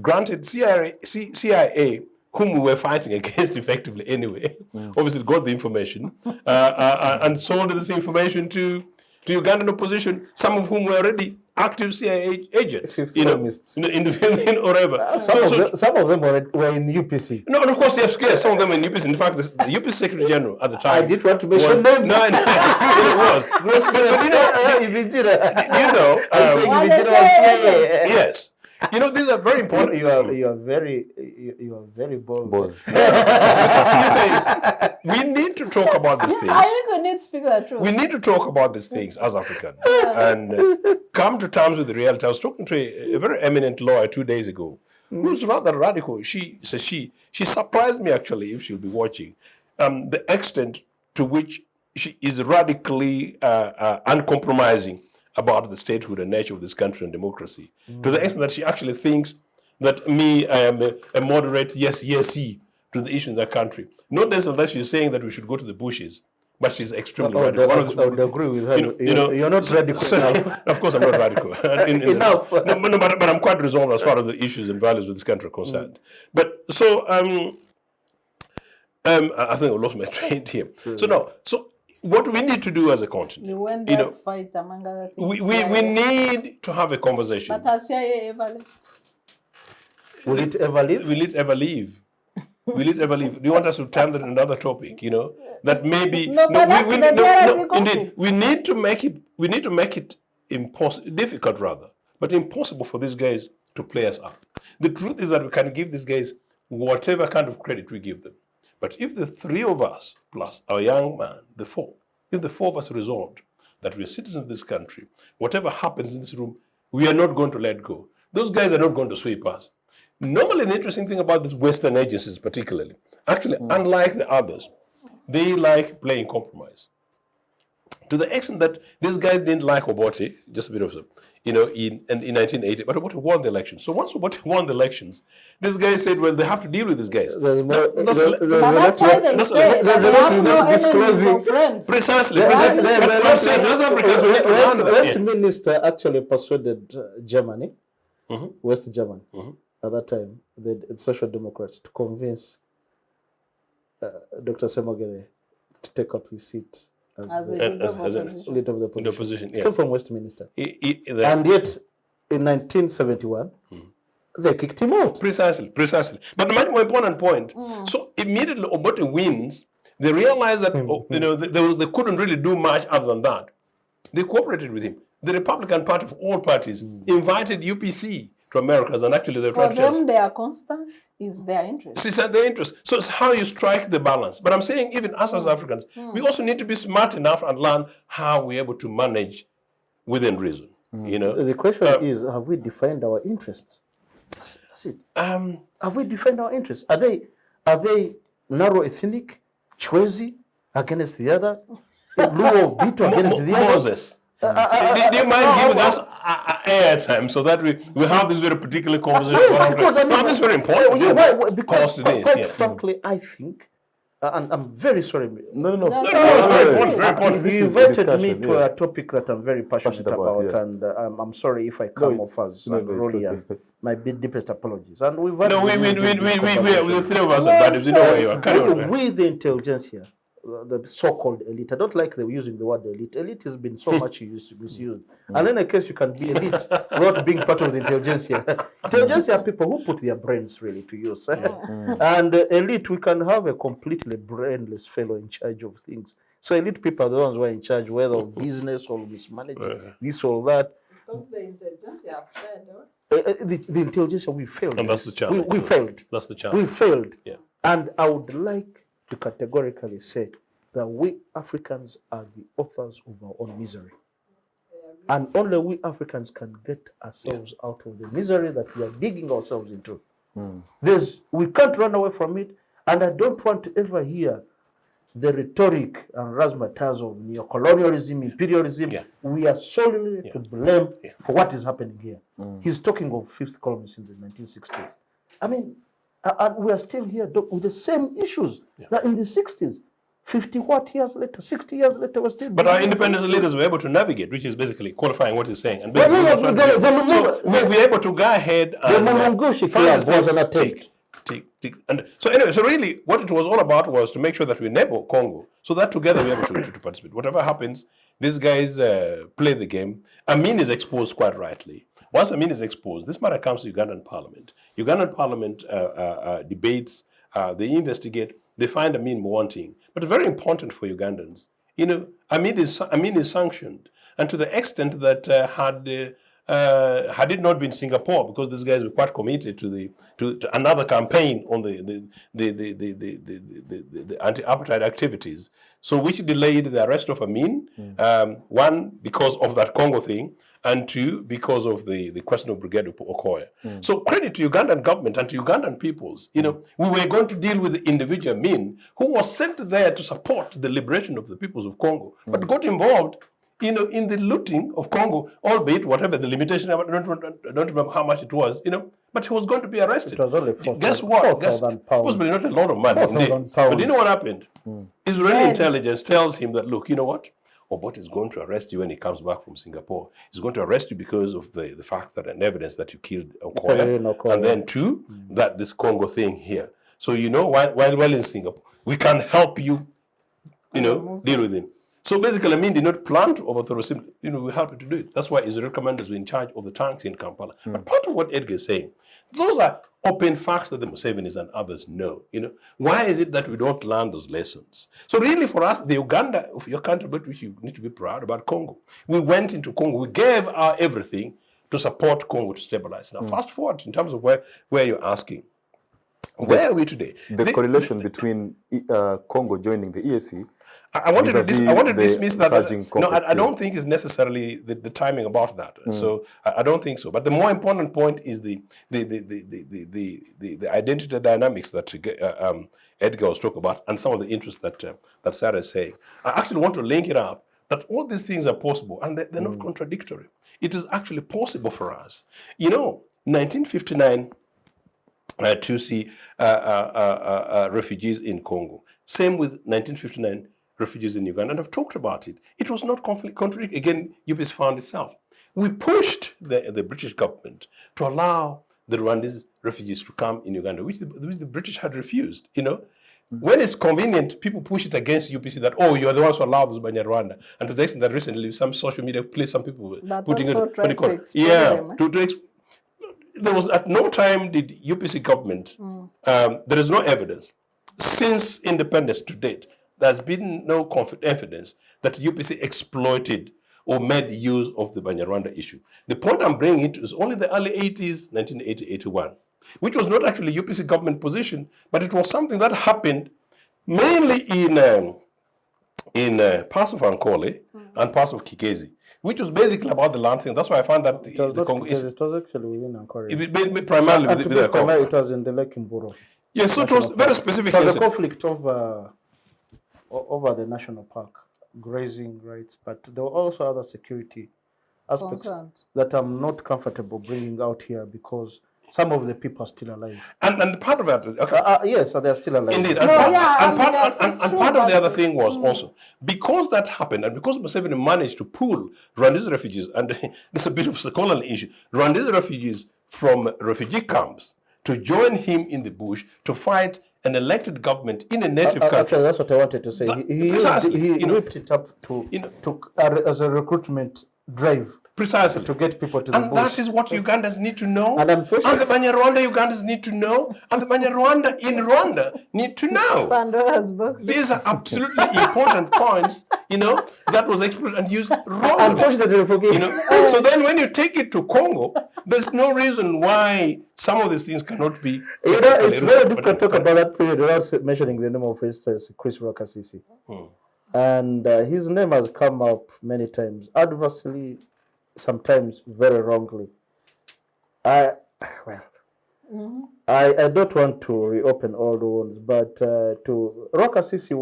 Granted, CIA, whom we were fighting against effectively anyway, obviously got the information and sold this information to Ugandan opposition, some of whom were already active CIA agents, in the whatever. Some of them were in UPC. No, and of course, yes, some of them were in UPC. In fact, the UPC Secretary General at the time. I did want to mention names. No, it was. Yes. These are very important. You are very bold. We need to talk about these things. I think we need to speak the truth. We need to talk about these things as Africans and come to terms with the reality. I was talking to a very eminent lawyer 2 days ago who's rather radical. She surprised me, actually, if she'll be watching, the extent to which she is radically uncompromising about the statehood and nature of this country and democracy, to the extent that she actually thinks that I am a moderate yes-y to the issue in that country. Not necessarily that she's saying that we should go to the bushes, but she's extremely radical. I would agree with her. You're not radical enough. Of course, I'm not radical. Enough. But I'm quite resolved as far as the issues and values of this country are concerned. But so, I think I lost my train here. So what we need to do as a continent, You went there to fight, among other things. we need to have a conversation. But has CIA ever left? Will it ever leave? Will it ever leave? Will it ever leave? Do you want us to turn that another topic? You know, that maybe No, but that's the DRC conflict. indeed, we need to make it impossible, difficult rather, but impossible for these guys to play us up. The truth is that we can give these guys whatever kind of credit we give them. But if the three of us plus our young man, if the four of us resolved that we're citizens of this country, whatever happens in this room, we are not going to let go. Those guys are not going to sweep us. Normally, the interesting thing about these Western agencies particularly, actually, unlike the others, they like playing compromise. To the extent that these guys didn't like Obote, just a bit of some, in 1980, but Obote won the elections. So once Obote won the elections, these guys said, well, they have to deal with these guys. That's why they say that they have no enemies or friends. Precisely. West Minister actually persuaded Germany, West Germany, at that time, the Social Democrats, to convince Dr. Semogere to take up his seat as the leader of the opposition. Yes. Came from Westminster. And yet, in 1971, they kicked him out. Precisely. But the much more important point, so immediately Obote wins, they realized that they couldn't really do much other than that. They cooperated with him. The Republican Party of all parties invited UPC to Americas, and actually they're trying to For them, they are constant. Is their interest. It's their interest. So it's how you strike the balance. But I'm saying even us as Africans, we also need to be smart enough and learn how we're able to manage within reason. The question is, have we defined our interests? That's it. Have we defined our interests? Are they narrow ethnic, Chwezi against the other, Luo Bito against the other? Moses. Do you mind giving us airtime so that we have this very particular conversation? This is very important. Because quite frankly, I think, and I'm very sorry. No, it's very important. Very important. You invited me to a topic that I'm very passionate about, and I'm sorry if I come off as unruly. My deepest apologies. And we've had the three of us are bad. You know where you are. Carry on. We, the intelligentsia, the so-called elite. I don't like them using the word elite. Elite has been so much misused. And in a case you can be elite without being part of the intelligentsia. Intelligentsia are people who put their brains really to use. And elite, we can have a completely brainless fellow in charge of things. So elite people are the ones who are in charge, whether of business or mismanaging this or that. Because the intelligentsia have failed, the intelligentsia, we failed. And that's the challenge. We failed. That's the challenge. We failed. Yeah. And I would like to categorically say that we Africans are the authors of our own misery. And only we Africans can get ourselves out of the misery that we are digging ourselves into. We can't run away from it, and I don't want to ever hear the rhetoric and razzmatazz of neocolonialism, imperialism. We are solely to blame for what is happening here. He's talking of fifth colonies in the 1960s. I mean, and we are still here with the same issues that in the 60s. 50 what years later, 60 years later, we're still. But our independence leaders were able to navigate, which is basically qualifying what he's saying. And we're able to go ahead and was an attempt. And so anyway, so really what it was all about was to make sure that we enable Congo so that together we're able to participate. Whatever happens, these guys play the game. Amin is exposed quite rightly. Once Amin is exposed, this matter comes to Ugandan Parliament. Ugandan Parliament debates, they investigate, they find Amin wanting. But very important for Ugandans, Amin is sanctioned. And to the extent that had it not been Singapore, because these guys were quite committed to another campaign on the anti-apartheid activities, so which delayed the arrest of Amin, one, because of that Congo thing, and two, because of the question of Brigadier Okoye. So credit to Ugandan government and to Ugandan peoples. We were going to deal with the individual Amin, who was sent there to support the liberation of the peoples of Congo, but got involved in the looting of Congo, albeit whatever the limitation, I don't remember how much it was, but he was going to be arrested. It was only £4,000. Possibly not a lot of money. But you know what happened? Israeli intelligence tells him that, look, you know what? Obote is going to arrest you when he comes back from Singapore. He's going to arrest you because of the fact that and evidence that you killed Okoye. And then two, that this Congo thing here. So, while in Singapore, we can help you, deal with him. So basically, Amin did not plan to overthrow him. We helped him to do it. That's why Israel commanders were in charge of the tanks in Kampala. But part of what Edgar is saying, those are open facts that the Musevenis and others know. Why is it that we don't learn those lessons? So really for us, the Uganda of your country, but which you need to be proud about Congo. We went into Congo, we gave our everything to support Congo to stabilize. Now fast forward in terms of where you're asking. Where are we today? The correlation between Congo joining the EAC. I want to dismiss that. No, I don't think it's necessarily the timing about that. So I don't think so. But the more important point is the identity dynamics that Edgar was talking about, and some of the interests that Sarah is saying. I actually want to link it up that all these things are possible, and they're not contradictory. It is actually possible for us. 1959 to see refugees in Congo. Same with 1959. Refugees in Uganda, and I've talked about it. It was not contradictory. Again, UPS found itself. We pushed the British government to allow the Rwandese refugees to come in Uganda, which the British had refused. When it's convenient, people push it against UPC that, oh, you're the ones who allowed this Banyarwanda. And to the extent that recently, some social media place, some people putting it. There was at no time did UPC government. There is no evidence since independence to date. There's been no evidence that UPC exploited or made use of the Banyarwanda issue. The point I'm bringing it is only the early 80s, 1980-81, which was not actually UPC government position, but it was something that happened mainly in parts of Ankole and parts of Kigezi, which was basically about the land thing. That's why I found that the Congo is... It was actually within Ankole. Primarily within Ankole. It was in the Lake Mburo. Yes, so it was very specific. It was a conflict over the national park, grazing rights, but there were also other security aspects that I'm not comfortable bringing out here because some of the people are still alive. And part of that, yes, so they're still alive. Indeed, and part of the other thing was also because that happened, and because Museveni managed to pull Rwandese refugees, and this is a bit of a colonial issue, Rwandese refugees from refugee camps to join him in the bush to fight an elected government in a native country. Actually, that's what I wanted to say. He whipped it up as a recruitment drive. Precisely. To get people to the bush. And that is what Ugandans need to know. And the Banyarwanda Ugandans need to know. And the Banyarwanda in Rwanda need to know. Pandora's box. These are absolutely important points, that was exploited and used wrongly. Unfortunately, So then when you take it to Congo, there's no reason why some of these things cannot be... it's very difficult to talk about that period without mentioning the name of, for instance, Chris Rwakasisi. And his name has come up many times, adversely, sometimes very wrongly. I don't want to reopen all the wounds, but Rwakasisi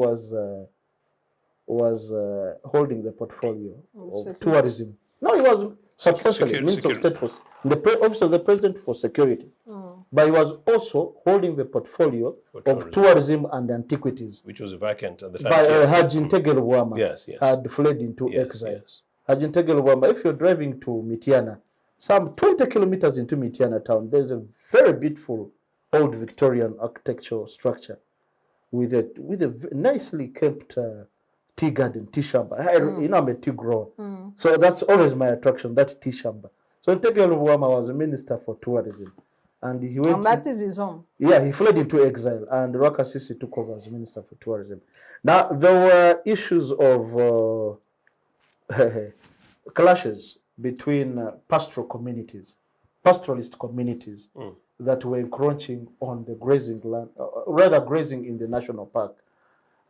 was holding the portfolio of tourism. No, he was substantially Minister of State for the Office of the President for Security, but he was also holding the portfolio of tourism and antiquities, which was vacant at the time. By Haji Ntegel Wama had fled into exile. Yes. Haji Ntegel Wama, if you're driving to Mityana, some 20 kilometers into Mityana town, there's a very beautiful old Victorian architectural structure with a nicely kept tea garden, tea shamba. I'm a tea grower. So that's always my attraction, that tea shamba. So Ntegel Wama was a minister for tourism. And he went. And that is his home. Yeah, he fled into exile, and Rwakasisi took over as minister for tourism. Now, there were issues of clashes between pastoral communities, pastoralist communities that were encroaching on the grazing land, rather grazing in the national park.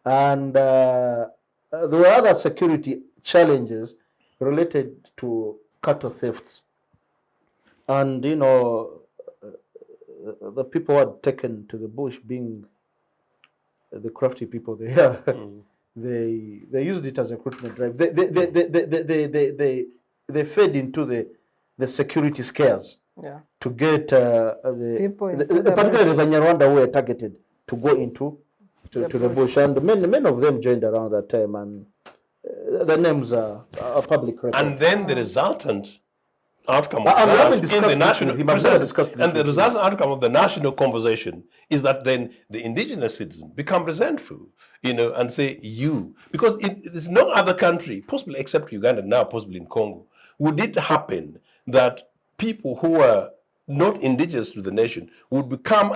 And there were other security challenges related to cattle thefts. And, the people who had taken to the bush, being the crafty people they are, they used it as a recruitment drive. They fed into the security scares to get particularly the Banyarwanda who were targeted to go into the bush, and many of them joined around that time, and the names are public record. And then the resultant outcome of that in the national and the resultant outcome of the national conversation is that then the indigenous citizens become resentful, and say because there's no other country, possibly except Uganda now, possibly in Congo, would it happen that people who are not indigenous to the nation, would become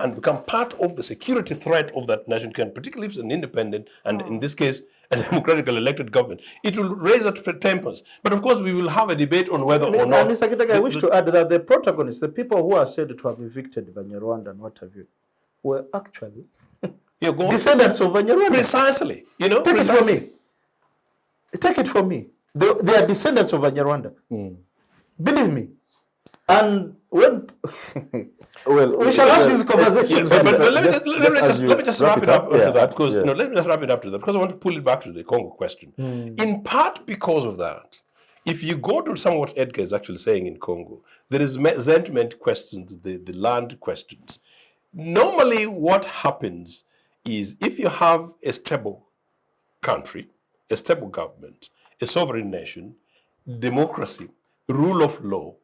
part of the security threat of that nation, particularly if it's an independent, and in this case, a democratically elected government. It will raise it for tempers. But of course, we will have a debate on whether or not. Mr. Kidega, I wish to add that the protagonists, the people who are said to have evicted Banyarwanda and what have you, were actually descendants of Banyarwanda. Precisely. You know, Take it from me. Take it from me. They are descendants of Banyarwanda. Believe me. And when we shall have this conversation. But let me just wrap it up to that, because let me just wrap it up to that, because I want to pull it back to the Congo question. In part because of that, if you go to some of what Edgar is actually saying in Congo, there is sentiment questions, the land questions. Normally, what happens is if you have a stable country, a stable government, a sovereign nation, democracy, rule of law,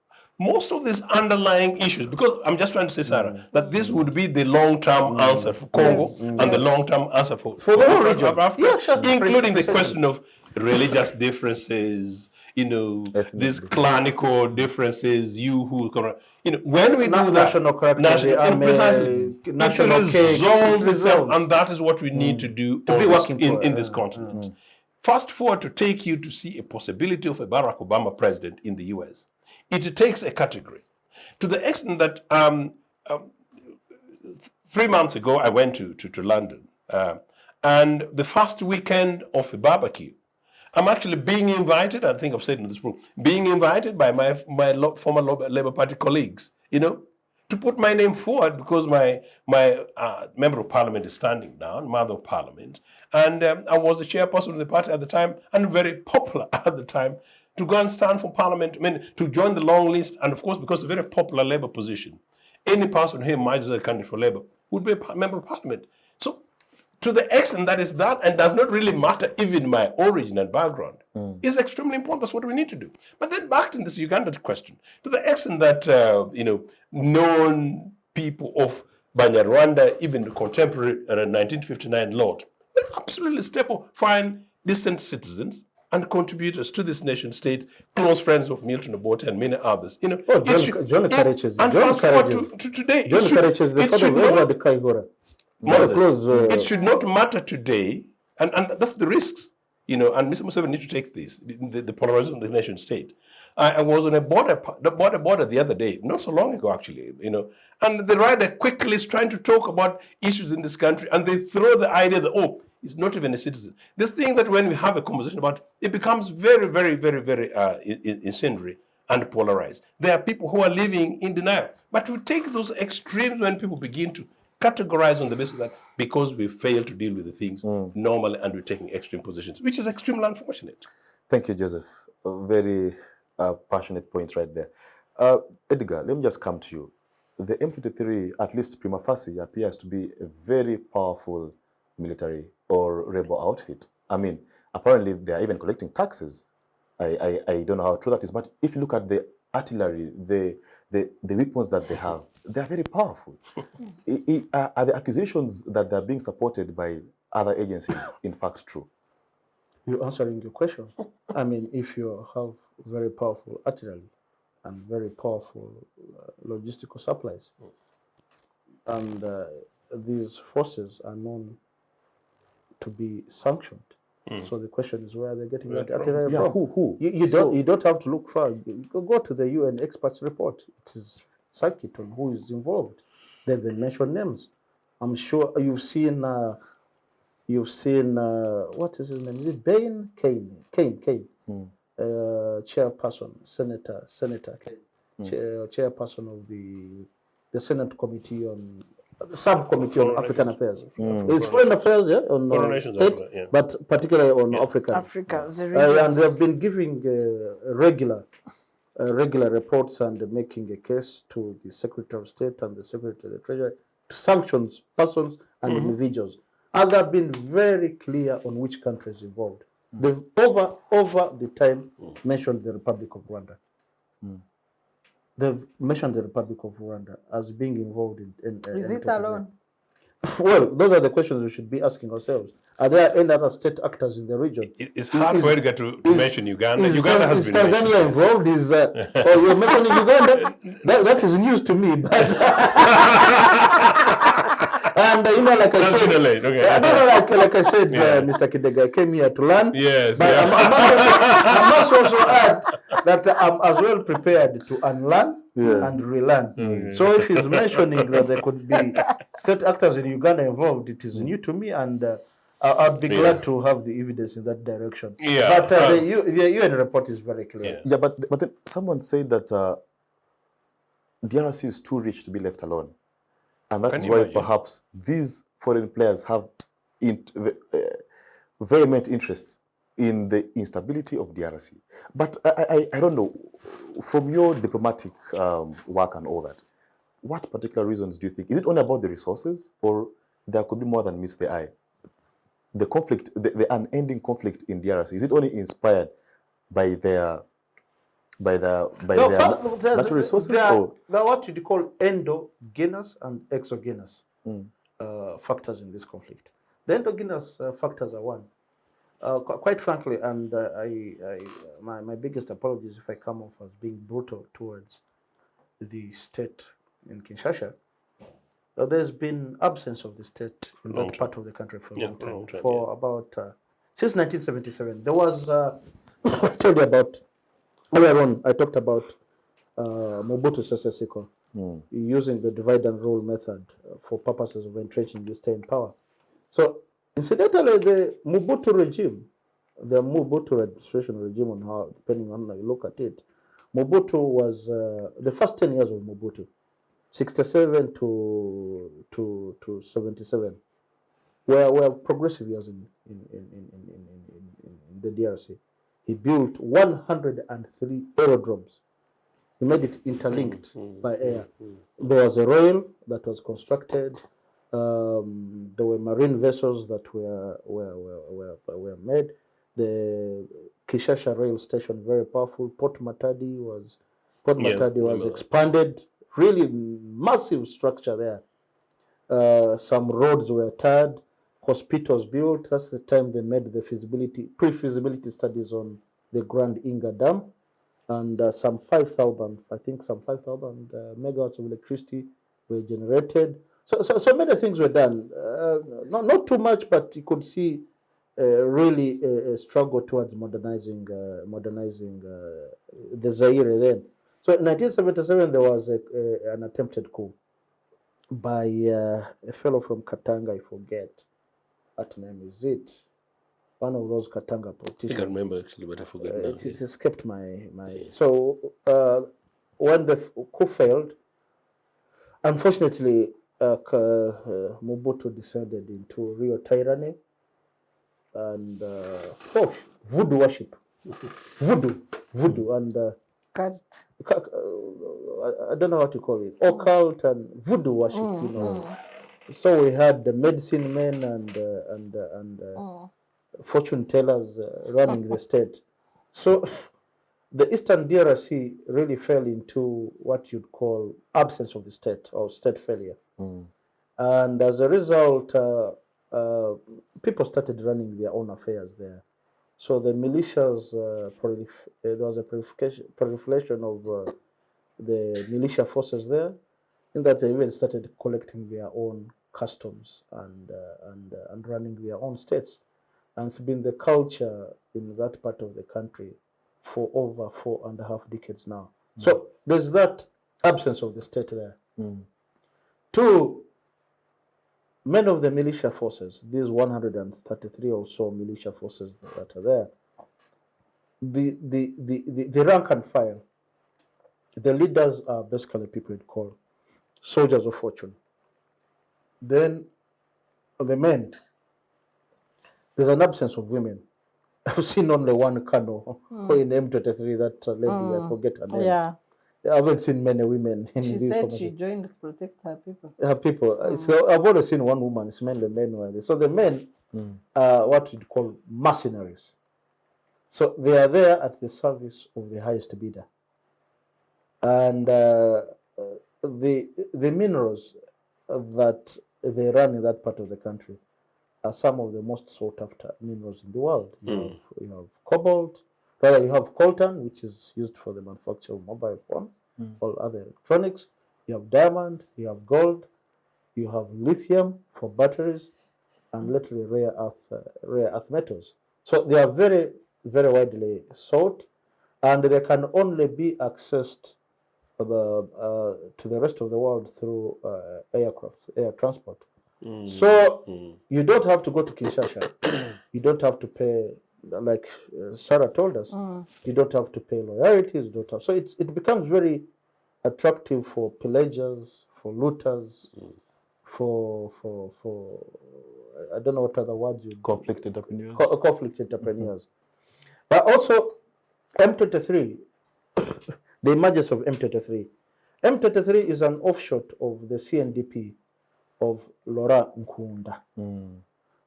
most of these underlying issues, because I'm just trying to say, Sarah, that this would be the long-term answer for Congo and the long-term answer for the whole region of Africa, including the question of religious differences, these clanical differences, when we do that, national character, precisely, national resolve itself, and that is what we need to do in this continent. Fast forward to take you to see a possibility of a Barack Obama president in the US. It takes a category to the extent that 3 months ago I went to London, and the first weekend of a barbecue, I'm actually being invited, I think I've said in this book, being invited by my former Labour Party colleagues, to put my name forward because my member of parliament is standing down, Mother of Parliament, and I was the chairperson of the party at the time and very popular at the time to go and stand for parliament, to join the long list, and of course, because of a very popular Labour position, any person who emerges as a candidate for Labour would be a member of parliament. So, to the extent that is that, and does not really matter even my origin and background, is extremely important. That's what we need to do. But then back to this Uganda question, to the extent that known people of Banyarwanda, even the contemporary 1959 lot, they're absolutely staple, fine, decent citizens and contributors to this nation state, close friends of Milton Obote and many others. John Carriages. And fast forward to today. John Carriages, the father of Edward Kaihura. It should not matter today, and that's the risks, and Mr. Museveni needs to take this, the polarization of the nation state. I was on a border the other day, not so long ago actually, and the rider quickly is trying to talk about issues in this country, and they throw the idea that, it's not even a citizen. This thing that when we have a conversation about it becomes very, very, very, very incendiary and polarized. There are people who are living in denial. But we take those extremes when people begin to categorize on the basis of that because we fail to deal with the things normally and we're taking extreme positions, which is extremely unfortunate. Thank you, Joseph. Very passionate points right there. Edgar, let me just come to you. The M23, at least prima facie, appears to be a very powerful military or rebel outfit. I mean, apparently they are even collecting taxes. I don't know how true that is, but if you look at the artillery, the weapons that they have, they are very powerful. Are the accusations that they are being supported by other agencies in fact true? You're answering your question. I mean, if you have very powerful artillery and very powerful logistical supplies, and these forces are known to be sanctioned. So the question is, where are they getting that artillery from? Who? You don't have to look far. You go to the UN experts report. It is circuit on who is involved. They've been mentioned names. I'm sure you've seen what is his name? Is it Kane? Chairperson, Senator Kane, chairperson of the Senate Committee on Subcommittee on African Affairs. It's foreign affairs, on state, but particularly on Africa. And they've been giving regular reports and making a case to the Secretary of State and the Secretary of the Treasury to sanction persons and individuals. And they've been very clear on which country is involved. They've over the time mentioned the Republic of Rwanda. They've mentioned the Republic of Rwanda as being involved in. Is it alone? Well, those are the questions we should be asking ourselves. Are there any other state actors in the region? It's hard for Edgar to mention Uganda. Is Uganda has been Tanzania mentioned. involved? Oh, you're mentioning Uganda? That is news to me. But and like I said, like I said, Mr. Kidega, I came here to learn. Yes, but I must also add that I'm as well prepared to unlearn and relearn. So if he's mentioning that there could be state actors in Uganda involved, it is new to me, and I'd be glad to have the evidence in that direction. But the UN report is very clear. Yeah, but then someone said that DRC is too rich to be left alone. And that is why perhaps these foreign players have vehement interests in the instability of DRC. But I don't know, from your diplomatic work and all that, what particular reasons do you think? Is it only about the resources, or there could be more than meets the eye? The conflict, the unending conflict in DRC, is it only inspired by their natural resources? There are what you call endogenous and exogenous factors in this conflict. The endogenous factors are one. Quite frankly, and my biggest apologies if I come off as being brutal towards the state in Kinshasa. There's been absence of the state in that part of the country for a long time. For about since 1977, there was I told you about. Earlier on, I talked about Mobutu Sese Seko using the divide and rule method for purposes of entrenching the state in power. So, incidentally, the Mobutu regime, the Mobutu administration regime, on how, depending on how you look at it, Mobutu was the first 10 years of Mobutu, 67 to 77, were progressive years in the DRC. He built 103 aerodromes. He made it interlinked by air. There was a rail that was constructed. There were marine vessels that were made. The Kinshasa rail station, very powerful. Port Matadi was expanded. Really massive structure there. Some roads were tarred. Hospitals built. That's the time they made the pre-feasibility studies on the Grand Inga Dam, and some 5,000 megawatts of electricity were generated. So many things were done. Not too much, but you could see really a struggle towards modernizing the Zaire then. So in 1977 there was an attempted coup by a fellow from Katanga, I forget. What name is it? One of those Katanga politicians. I can remember actually, but I forget now. It escaped my. So when the coup failed, unfortunately, Mobutu descended into real tyranny and voodoo worship, voodoo and Cult. I don't know what to call it, occult and voodoo worship, So we had the medicine men and fortune tellers running the state. So the Eastern DRC really fell into what you'd call absence of the state or state failure. And as a result, people started running their own affairs there. So the militias, there was a proliferation of the militia forces there, in that they even started collecting their own customs and running their own states. And it's been the culture in that part of the country for over 4.5 decades now. So there's that absence of the state there. Two, many of the militia forces, these 133 or so militia forces that are there, the rank and file, the leaders are basically people you'd call soldiers of fortune. Then the men, there's an absence of women. I've seen only one colonel in M23, that lady, I forget her name. Yeah. I haven't seen many women in She this said community. she joined to protect her people. Her people. I've only seen one woman. It's mainly men who are there. So the men are what you'd call mercenaries. So they are there at the service of the highest bidder. And the minerals that they run in that part of the country are some of the most sought after minerals in the world. You have cobalt, rather you have coltan, which is used for the manufacture of mobile phones, all other electronics. You have diamond, you have gold, you have lithium for batteries, and literally rare earth metals. So they are very, very widely sought, and they can only be accessed to the rest of the world through aircraft, air transport. So you don't have to go to Kinshasa. You don't have to pay, like Sarah told us, you don't have to pay royalties. You don't have, so it becomes very attractive for pillagers, for looters, for I don't know what other words you Conflict entrepreneurs. Conflict entrepreneurs. But also M23, the emergence of M23. M23 is an offshoot of the CNDP of Laurent Nkunda.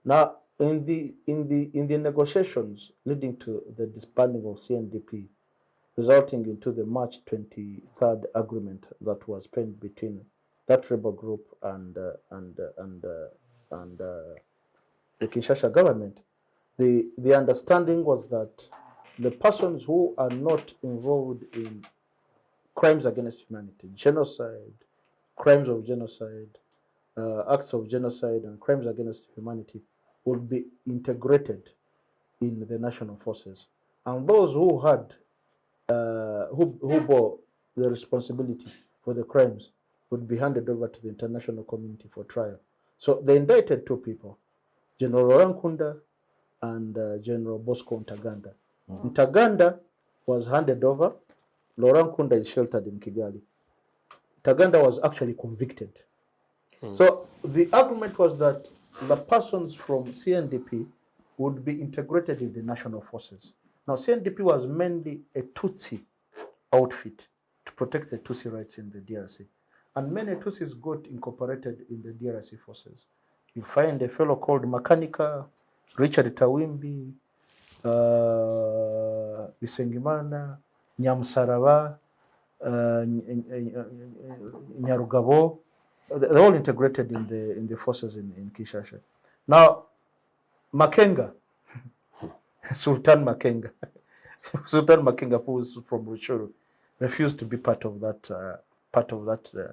Now, in the negotiations leading to the disbanding of CNDP, resulting into the March 23rd agreement that was penned between that rebel group and the Kinshasa government, the understanding was that the persons who are not involved in crimes against humanity, genocide, crimes of genocide, acts of genocide and crimes against humanity would be integrated in the national forces. And those who had, who bore the responsibility for the crimes would be handed over to the international community for trial. So they indicted two people, General Laurent Nkunda and General Bosco Ntaganda. Ntaganda was handed over. Laurent Nkunda is sheltered in Kigali. Ntaganda was actually convicted. So the argument was that the persons from CNDP would be integrated in the national forces. Now, CNDP was mainly a Tutsi outfit to protect the Tutsi rights in the DRC. And many Tutsis got incorporated in the DRC forces. You find a fellow called Makanika, Richard Tawimbi, Bisengimana, Nyamsaraba, Nyarugabo. They're all integrated in the forces in Kinshasa. Now, Makenga, Sultan Makenga, who is from Ruchuru, refused to be part of that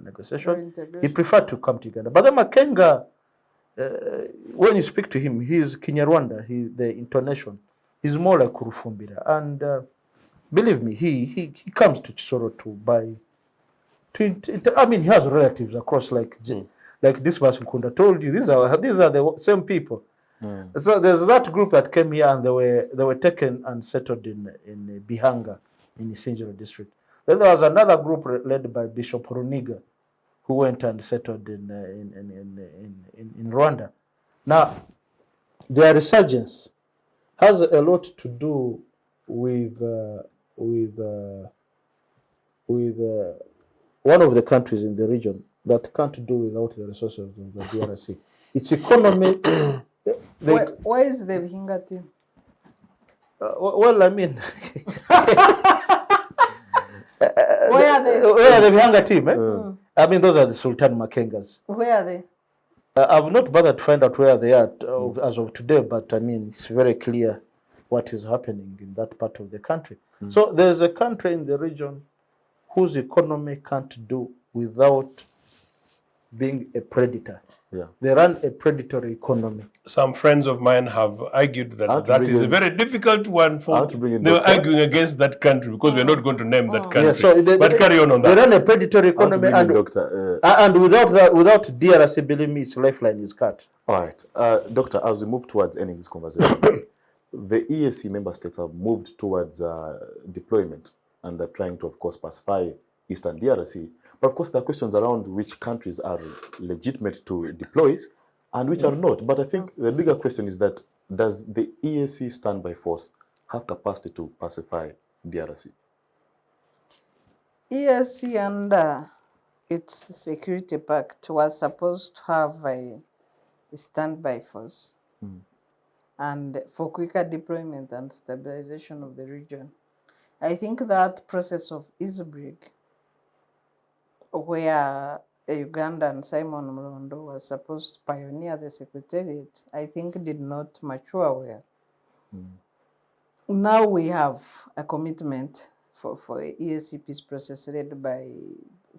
negotiation. He preferred to come to Uganda. But then Makenga, when you speak to him, he's Kinyarwanda. The intonation, he's more like Kurufumbira. And believe me, he comes to Chisoro to buy. I mean, he has relatives across, like this person Kunda told you. These are the same people. So there's that group that came here and they were taken and settled in Bihanga in Isinjiro district. Then there was another group led by Bishop Runiga, who went and settled in Rwanda. Now, their resurgence has a lot to do with one of the countries in the region that can't do without the resources of the DRC. Its economy. Why is the Vihinga team? Well, I mean, where are they? Where are the Vihinga team? I mean, those are the Sultan Makengas. Where are they? I've not bothered to find out where they are as of today, but I mean, it's very clear what is happening in that part of the country. So there's a country in the region whose economy can't do without being a predator. Yeah. They run a predatory economy. Some friends of mine have argued that that is a very difficult one for. They were arguing against that country because we're not going to name that country. Yeah, so but carry on that. They run a predatory economy, and without DRC, believe me, its lifeline is cut. All right, Doctor. As we move towards ending this conversation, the EAC member states have moved towards deployment, and they're trying to, of course, pacify Eastern DRC. But of course, there are questions around which countries are legitimate to deploy and which are not. But I think the bigger question is that, does the EAC standby force have capacity to pacify DRC? EAC under its security pact was supposed to have a standby force and for quicker deployment and stabilization of the region. I think that process of Isbrig, where Ugandan Simon Mlondo was supposed to pioneer the secretariat, I think did not mature well. Now we have a commitment for EAC peace process led by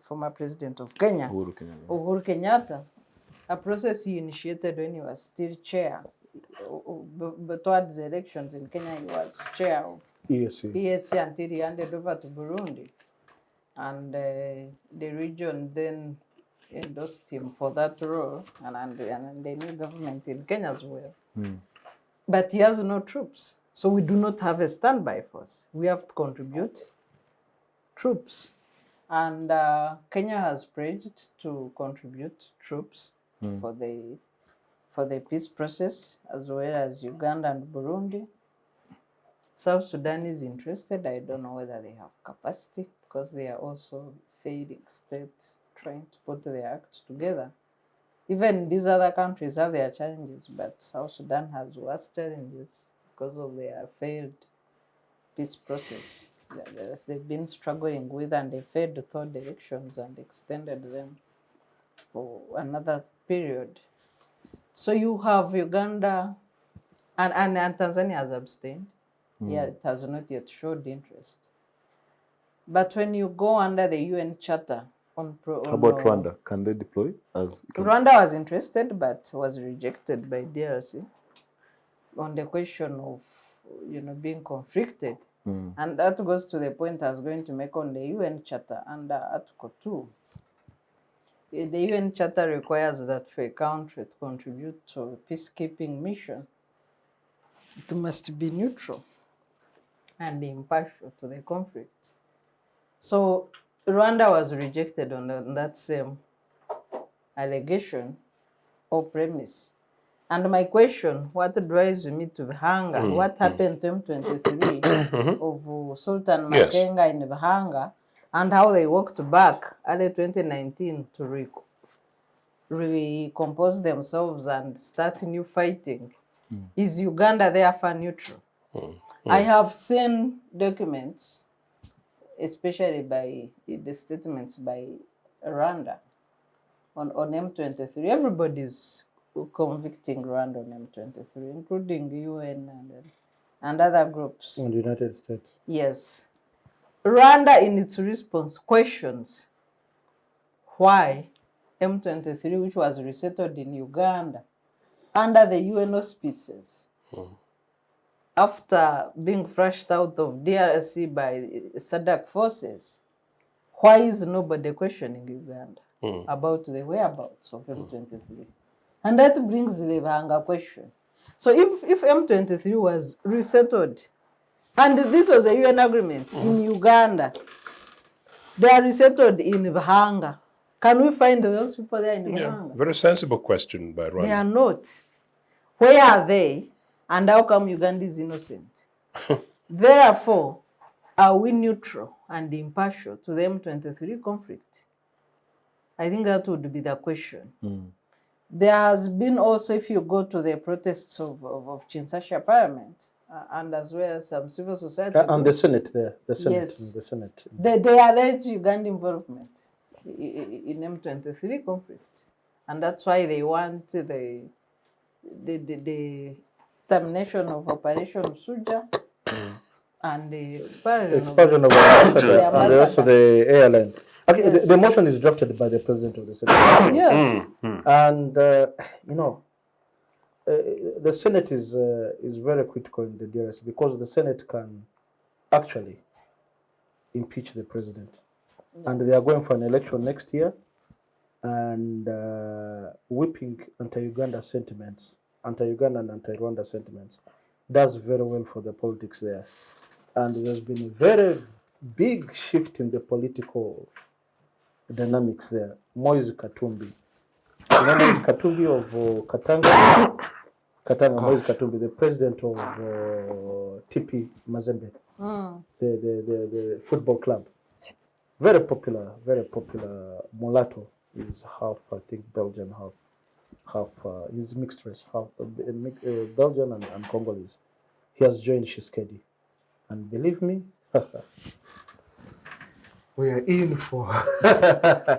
former president of Kenya, Uhuru Kenyatta, a process he initiated when he was still chair. But towards the elections in Kenya, he was chair of EAC until he handed over to Burundi. And the region then endorsed him for that role, and the new government in Kenya as well. But he has no troops. So we do not have a standby force. We have to contribute troops. And Kenya has pledged to contribute troops for the peace process, as well as Uganda and Burundi. South Sudan is interested. I don't know whether they have capacity, because they are also failing state trying to put their act together. Even these other countries have their challenges, but South Sudan has worse challenges because of their failed peace process that they've been struggling with, and they failed third elections and extended them for another period. So you have Uganda, and Tanzania has abstained. Yeah, it has not yet showed interest. But when you go under the UN Charter on How about Rwanda? Can they deploy? Rwanda was interested, but was rejected by DRC on the question of, being conflicted. And that goes to the point I was going to make on the UN Charter under Article 2. The UN Charter requires that for a country to contribute to a peacekeeping mission, it must be neutral and impartial to the conflict. So Rwanda was rejected on that same allegation or premise. And my question, what drives me to Vihanga? What happened to M23 of Sultan Makenga in Vihanga, and how they walked back early 2019 to recompose themselves and start new fighting? Is Uganda therefore neutral? I have seen documents, especially by the statements by Rwanda on M23. Everybody's convicting Rwanda on M23, including UN and other groups. And the United States. Yes. Rwanda, in its response, questions why M23, which was resettled in Uganda under the UN auspices, after being flushed out of DRC by SADC forces, why is nobody questioning Uganda about the whereabouts of M23? And that brings the Vihanga question. So if M23 was resettled, and this was a UN agreement in Uganda, they are resettled in Vihanga, can we find those people there in Vihanga? Very sensible question by Rwanda. They are not. Where are they? And how come Uganda is innocent? Therefore, are we neutral and impartial to the M23 conflict? I think that would be the question. There has been also, if you go to the protests of Kinshasa Parliament, and as well as some civil society and the Senate there, the Senate. Yes. The Senate. They allege Uganda involvement in M23 conflict. And that's why they want the termination of Operation Suja and the expulsion of ambassador, and also the airline. Okay, Yes. the motion is drafted by the president of the Senate. Yes. And the Senate is very critical in the DRC, because the Senate can actually impeach the president, and they are going for an election next year, and whipping anti-Uganda sentiments, anti-Uganda and anti-Rwanda sentiments, does very well for the politics there. And there's been a very big shift in the political dynamics there. Moise Katumbi. You know Moise Katumbi of Katanga? Moise Katumbi, the president of TP Mazembe, the football club. Very popular mulatto. Is half, I think, Belgian, half he's mixed race, half Belgian and Congolese. He has joined Tshisekedi, and believe me, We are in for.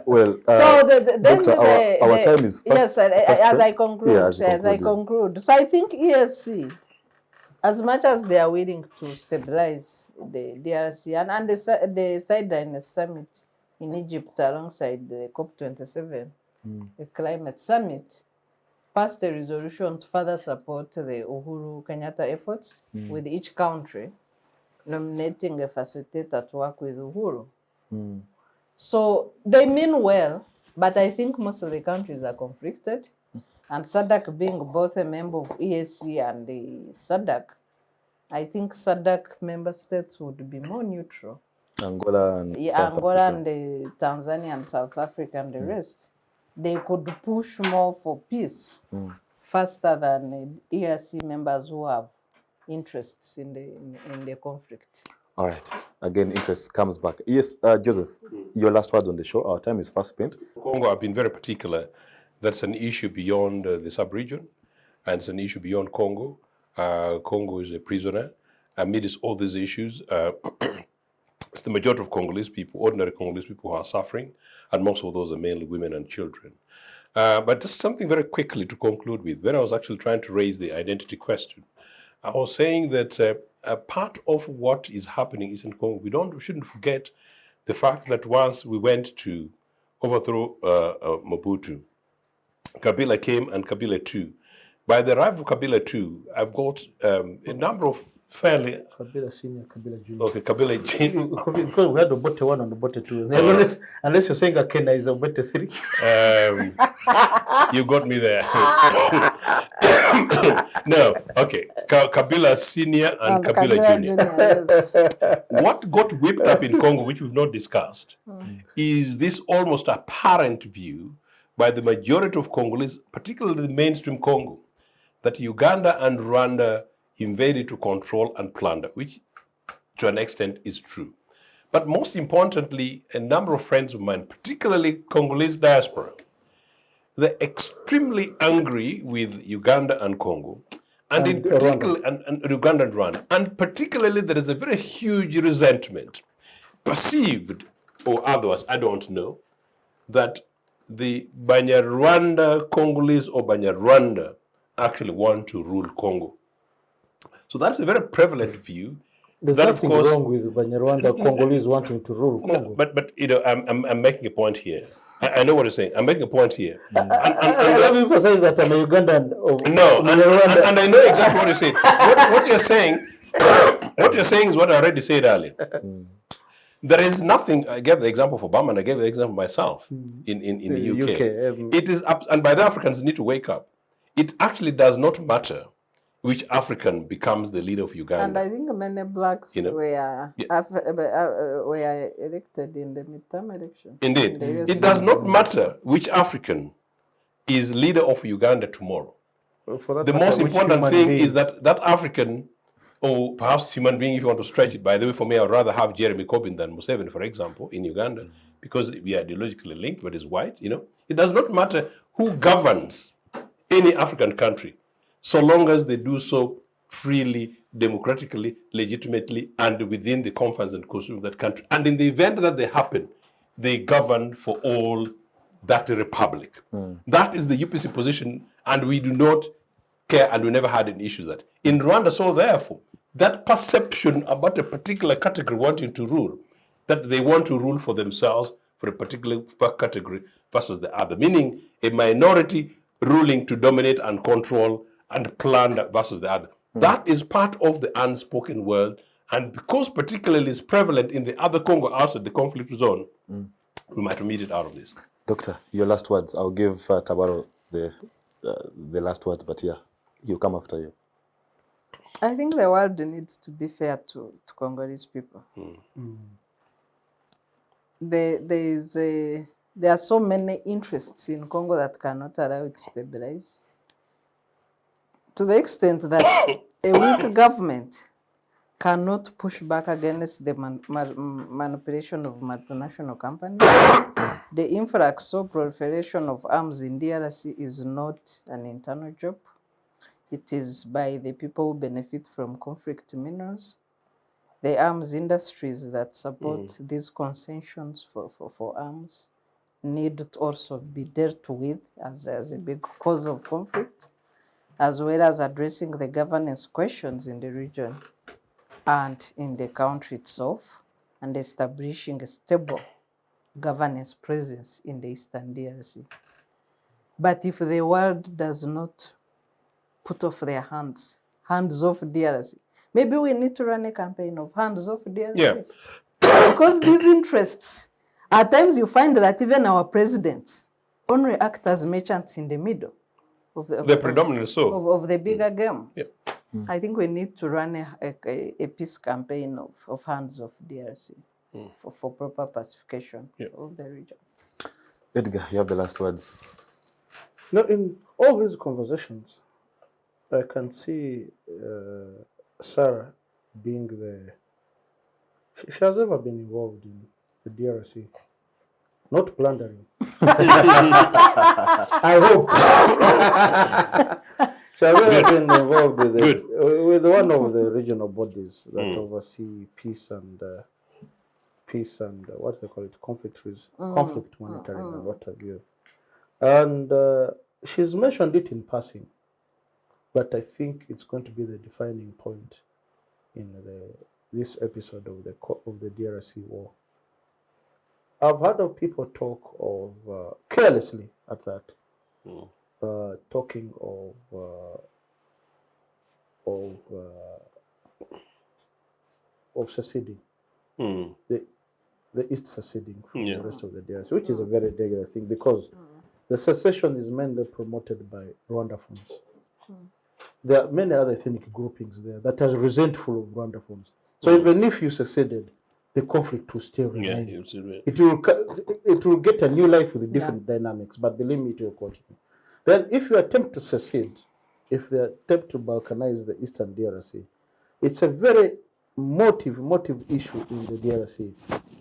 Well, So then Doctor, our time is fast. yes, as I spent. conclude, Yeah, as you as I conclude, conclude. So I think ESC, as much as they are willing to stabilize the DRC and they sideline a summit in Egypt alongside the COP27, the climate summit, passed a resolution to further support the Uhuru Kenyatta efforts with each country nominating a facilitator to work with Uhuru. So they mean well, but I think most of the countries are conflicted. And SADC being both a member of EAC and the SADC, I think SADC member states would be more neutral. Angola and South Angola Africa. and the Tanzania and South Africa and the rest, they could push more for peace faster than the EAC members who have interests in the conflict. All right. Again, interest comes back. Yes, Joseph, your last words on the show. Our time is fast spent. Congo have been very particular. That's an issue beyond the sub-region, and it's an issue beyond Congo. Congo is a prisoner. Amidst all these issues, it's the majority of Congolese people, ordinary Congolese people, who are suffering, and most of those are mainly women and children. But just something very quickly to conclude with. When I was actually trying to raise the identity question, I was saying that a part of what is happening is in Congo. We shouldn't forget the fact that once we went to overthrow Mobutu, Kabila came and Kabila II. By the arrival of Kabila II, I've got a number of fairly... Kabila Senior, Kabila Junior. Okay, Kabila Junior. Because we had Obote 1 and Obote 2. Unless you're saying Akena is Obote 3. You got me there. No, okay. Kabila Senior and Kabila Junior. Yes. What got whipped up in Congo, which we've not discussed, is this almost apparent view by the majority of Congolese, particularly the mainstream Congo, that Uganda and Rwanda invaded to control and plunder, which to an extent is true. But most importantly, a number of friends of mine, particularly Congolese diaspora, they're extremely angry with Uganda and Congo, and in particular, and Uganda and Rwanda. And particularly, there is a very huge resentment, perceived or otherwise, I don't know, that the Banyarwanda Congolese or Banyarwanda actually want to rule Congo. So that's a very prevalent view. There's that, nothing of course, wrong with Banyarwanda Congolese wanting to rule Congo. But you know, I'm making a point here. I know what you're saying. I'm making a point here. And let me emphasize that I'm a Ugandan. And I know exactly what you're saying. What you're saying, what you're saying is what I already said earlier. There is nothing. I gave the example for Obama, and I gave the example myself in the UK. It is up, and by the Africans need to wake up. It actually does not matter which African becomes the leader of Uganda. And I think many blacks were elected in the midterm election. Indeed. It does not matter which African is leader of Uganda tomorrow. The most important thing is that that African, or perhaps human being, if you want to stretch it. By the way, for me, I would rather have Jeremy Corbyn than Museveni, for example, in Uganda, because we are ideologically linked, but is white, you know. It does not matter who governs any African country, so long as they do so freely, democratically, legitimately, and within the confines and constitution of that country. And in the event that they happen, they govern for all that republic. That is the UPC position, and we do not care, and we never had an issue with that. In Rwanda, so therefore, that perception about a particular category wanting to rule, that they want to rule for themselves, for a particular category versus the other, meaning a minority ruling to dominate and control and plunder versus the other. That is part of the unspoken world, and because particularly is prevalent in the other Congo outside the conflict zone, we might omit it out of this. Doctor, your last words. I'll give Tabaro the last words, but yeah, he'll come after you. I think the world needs to be fair to Congolese people. There are so many interests in Congo that cannot allow it to stabilize. To the extent that a weak government cannot push back against the manipulation of multinational companies. The influx or proliferation of arms in DRC is not an internal job. It is by the people who benefit from conflict minerals. the arms industries that support these concessions for arms need to also be dealt with as a big cause of conflict, as well as addressing the governance questions in the region and in the country itself, and establishing a stable governance presence in the Eastern DRC. But if the world does not put off their hands off DRC, maybe we need to run a campaign of hands off DRC. Yeah. Because these interests, at times you find that even our presidents only act as merchants in the middle of They're predominantly so. of the bigger game. Yeah. I think we need to run a peace campaign of hands off DRC for proper pacification of the region. Edgar, you have the last words. No, in all these conversations, I can see Sarah being she has ever been involved in the DRC, not plundering. I hope. She has ever been involved with one of the regional bodies that oversee peace and what they call it, conflict monitoring and what have you. And she's mentioned it in passing, but I think it's going to be the defining point in this episode of the DRC war. I've heard of people talk of carelessly at that, talking of seceding, the East seceding from the rest of the DRC, which is a very dangerous thing because the secession is mainly promoted by Rwanda funds. There are many other ethnic groupings there that are resentful of Rwanda funds. So even if you succeeded, the conflict will still remain. It will get a new life with different dynamics, but believe me, it will continue. Then if you attempt to secede, if they attempt to balkanize the Eastern DRC, it's a very motive issue in the DRC,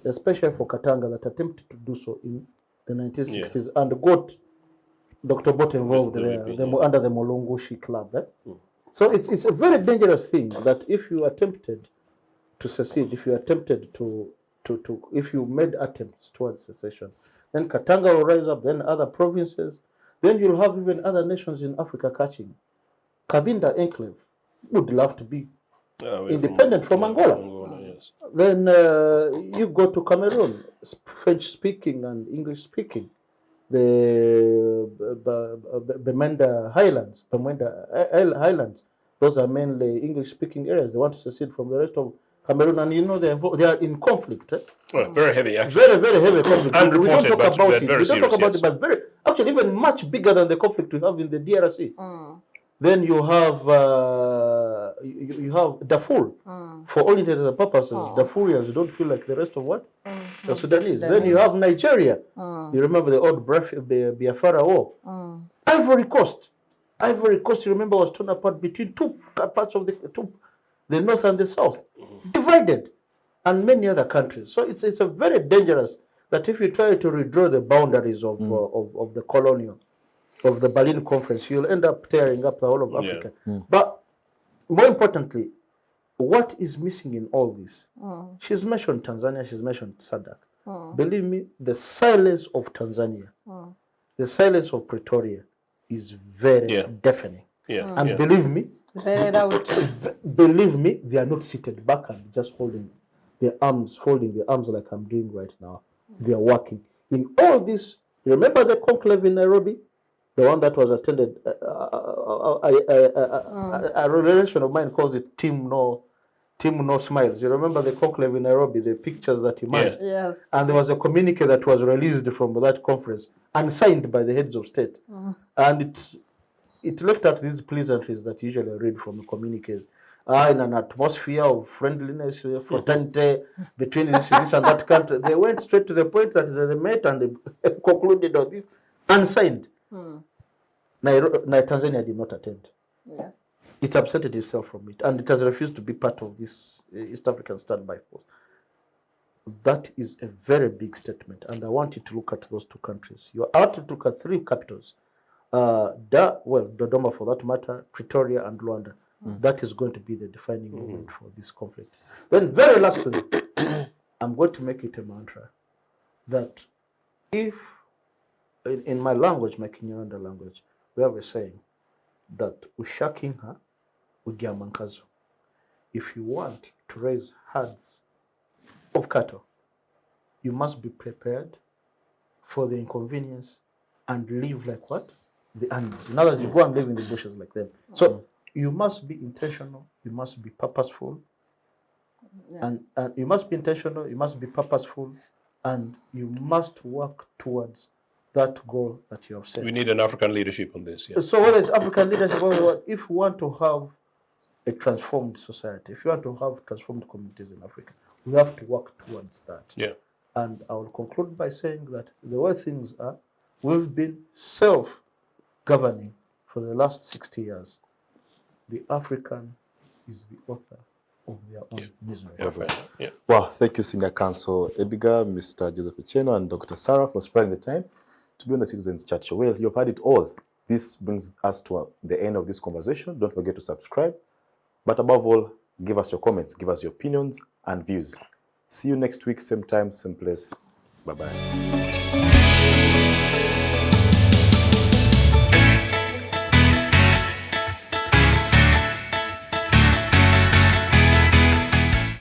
especially for Katanga that attempted to do so in the 1960s and got Dr. Bot involved there under the Molongoshi Club. So it's a very dangerous thing that if you attempted to secede, if you attempted if you made attempts towards secession, then Katanga will rise up, then other provinces, then you'll have even other nations in Africa catching. Cabinda Enclave would love to be independent from Angola. Yes. Then you go to Cameroon, French-speaking and English-speaking. The Bemenda Highlands, those are mainly English-speaking areas. They want to secede from the rest of Cameroon, and you know they are in conflict. Well, very heavy, actually. Very, very heavy conflict. We don't talk about it. We don't talk about it, but actually even much bigger than the conflict we have in the DRC. Then you have you have Darfur. For all intents and purposes, Darfurians don't feel like the rest of what? The Sudanese. Then you have Nigeria. You remember the old Biafra War. Ivory Coast. You remember, was torn apart between two parts of the north and the south, divided, and many other countries. So it's a very dangerous that if you try to redraw the boundaries of the colonial, of the Berlin Conference, you'll end up tearing up the whole of Africa. But more importantly, what is missing in all this? She's mentioned Tanzania, she's mentioned SADC. Believe me, the silence of Tanzania, the silence of Pretoria is very deafening. And believe me, believe me, they are not seated back and just folding their arms like I'm doing right now. They are working. In all this, remember the conclave in Nairobi? The one that was attended, a relation of mine calls it Team No Smiles. You remember the conclave in Nairobi, the pictures that he made? Yes. And there was a communique that was released from that conference and signed by the heads of state. And it left out these pleasantries that you usually read from the communiques. In an atmosphere of friendliness, fraternity between this and that country. They went straight to the point that they met and they concluded on this and signed. Tanzania did not attend. It absented itself from it, and it has refused to be part of this East African standby force. That is a very big statement, and I want you to look at those two countries. You are to look at three capitals, Dodoma for that matter, Pretoria and Luanda. That is going to be the defining moment for this conflict. Then very lastly, I'm going to make it a mantra that if, in my language, my Kinyarwanda language, we have a saying that ushakinka ugiamankazo. If you want to raise herds of cattle, you must be prepared for the inconvenience and live like what? The animals. In other words, you go and live in the bushes like them. So you must be intentional, you must be purposeful, and you must be intentional, you must be purposeful, and you must work towards that goal that you have set. We need an African leadership on this. Yes. So whether it's African leadership or if we want to have a transformed society, if you want to have transformed communities in Africa, we have to work towards that. Yeah. And I will conclude by saying that the way things are, we've been self-governing for the last 60 years. The African is the author of their own misery. Yeah. Well, thank you, Senior Counsel Edgar, Mr. Joseph Ochieno, and Dr. Sarah for sparing the time to be on the Citizens Chat Show. Well, you've had it all. This brings us to the end of this conversation. Don't forget to subscribe. But above all, give us your comments, give us your opinions and views. See you next week, same time, same place. Bye-bye.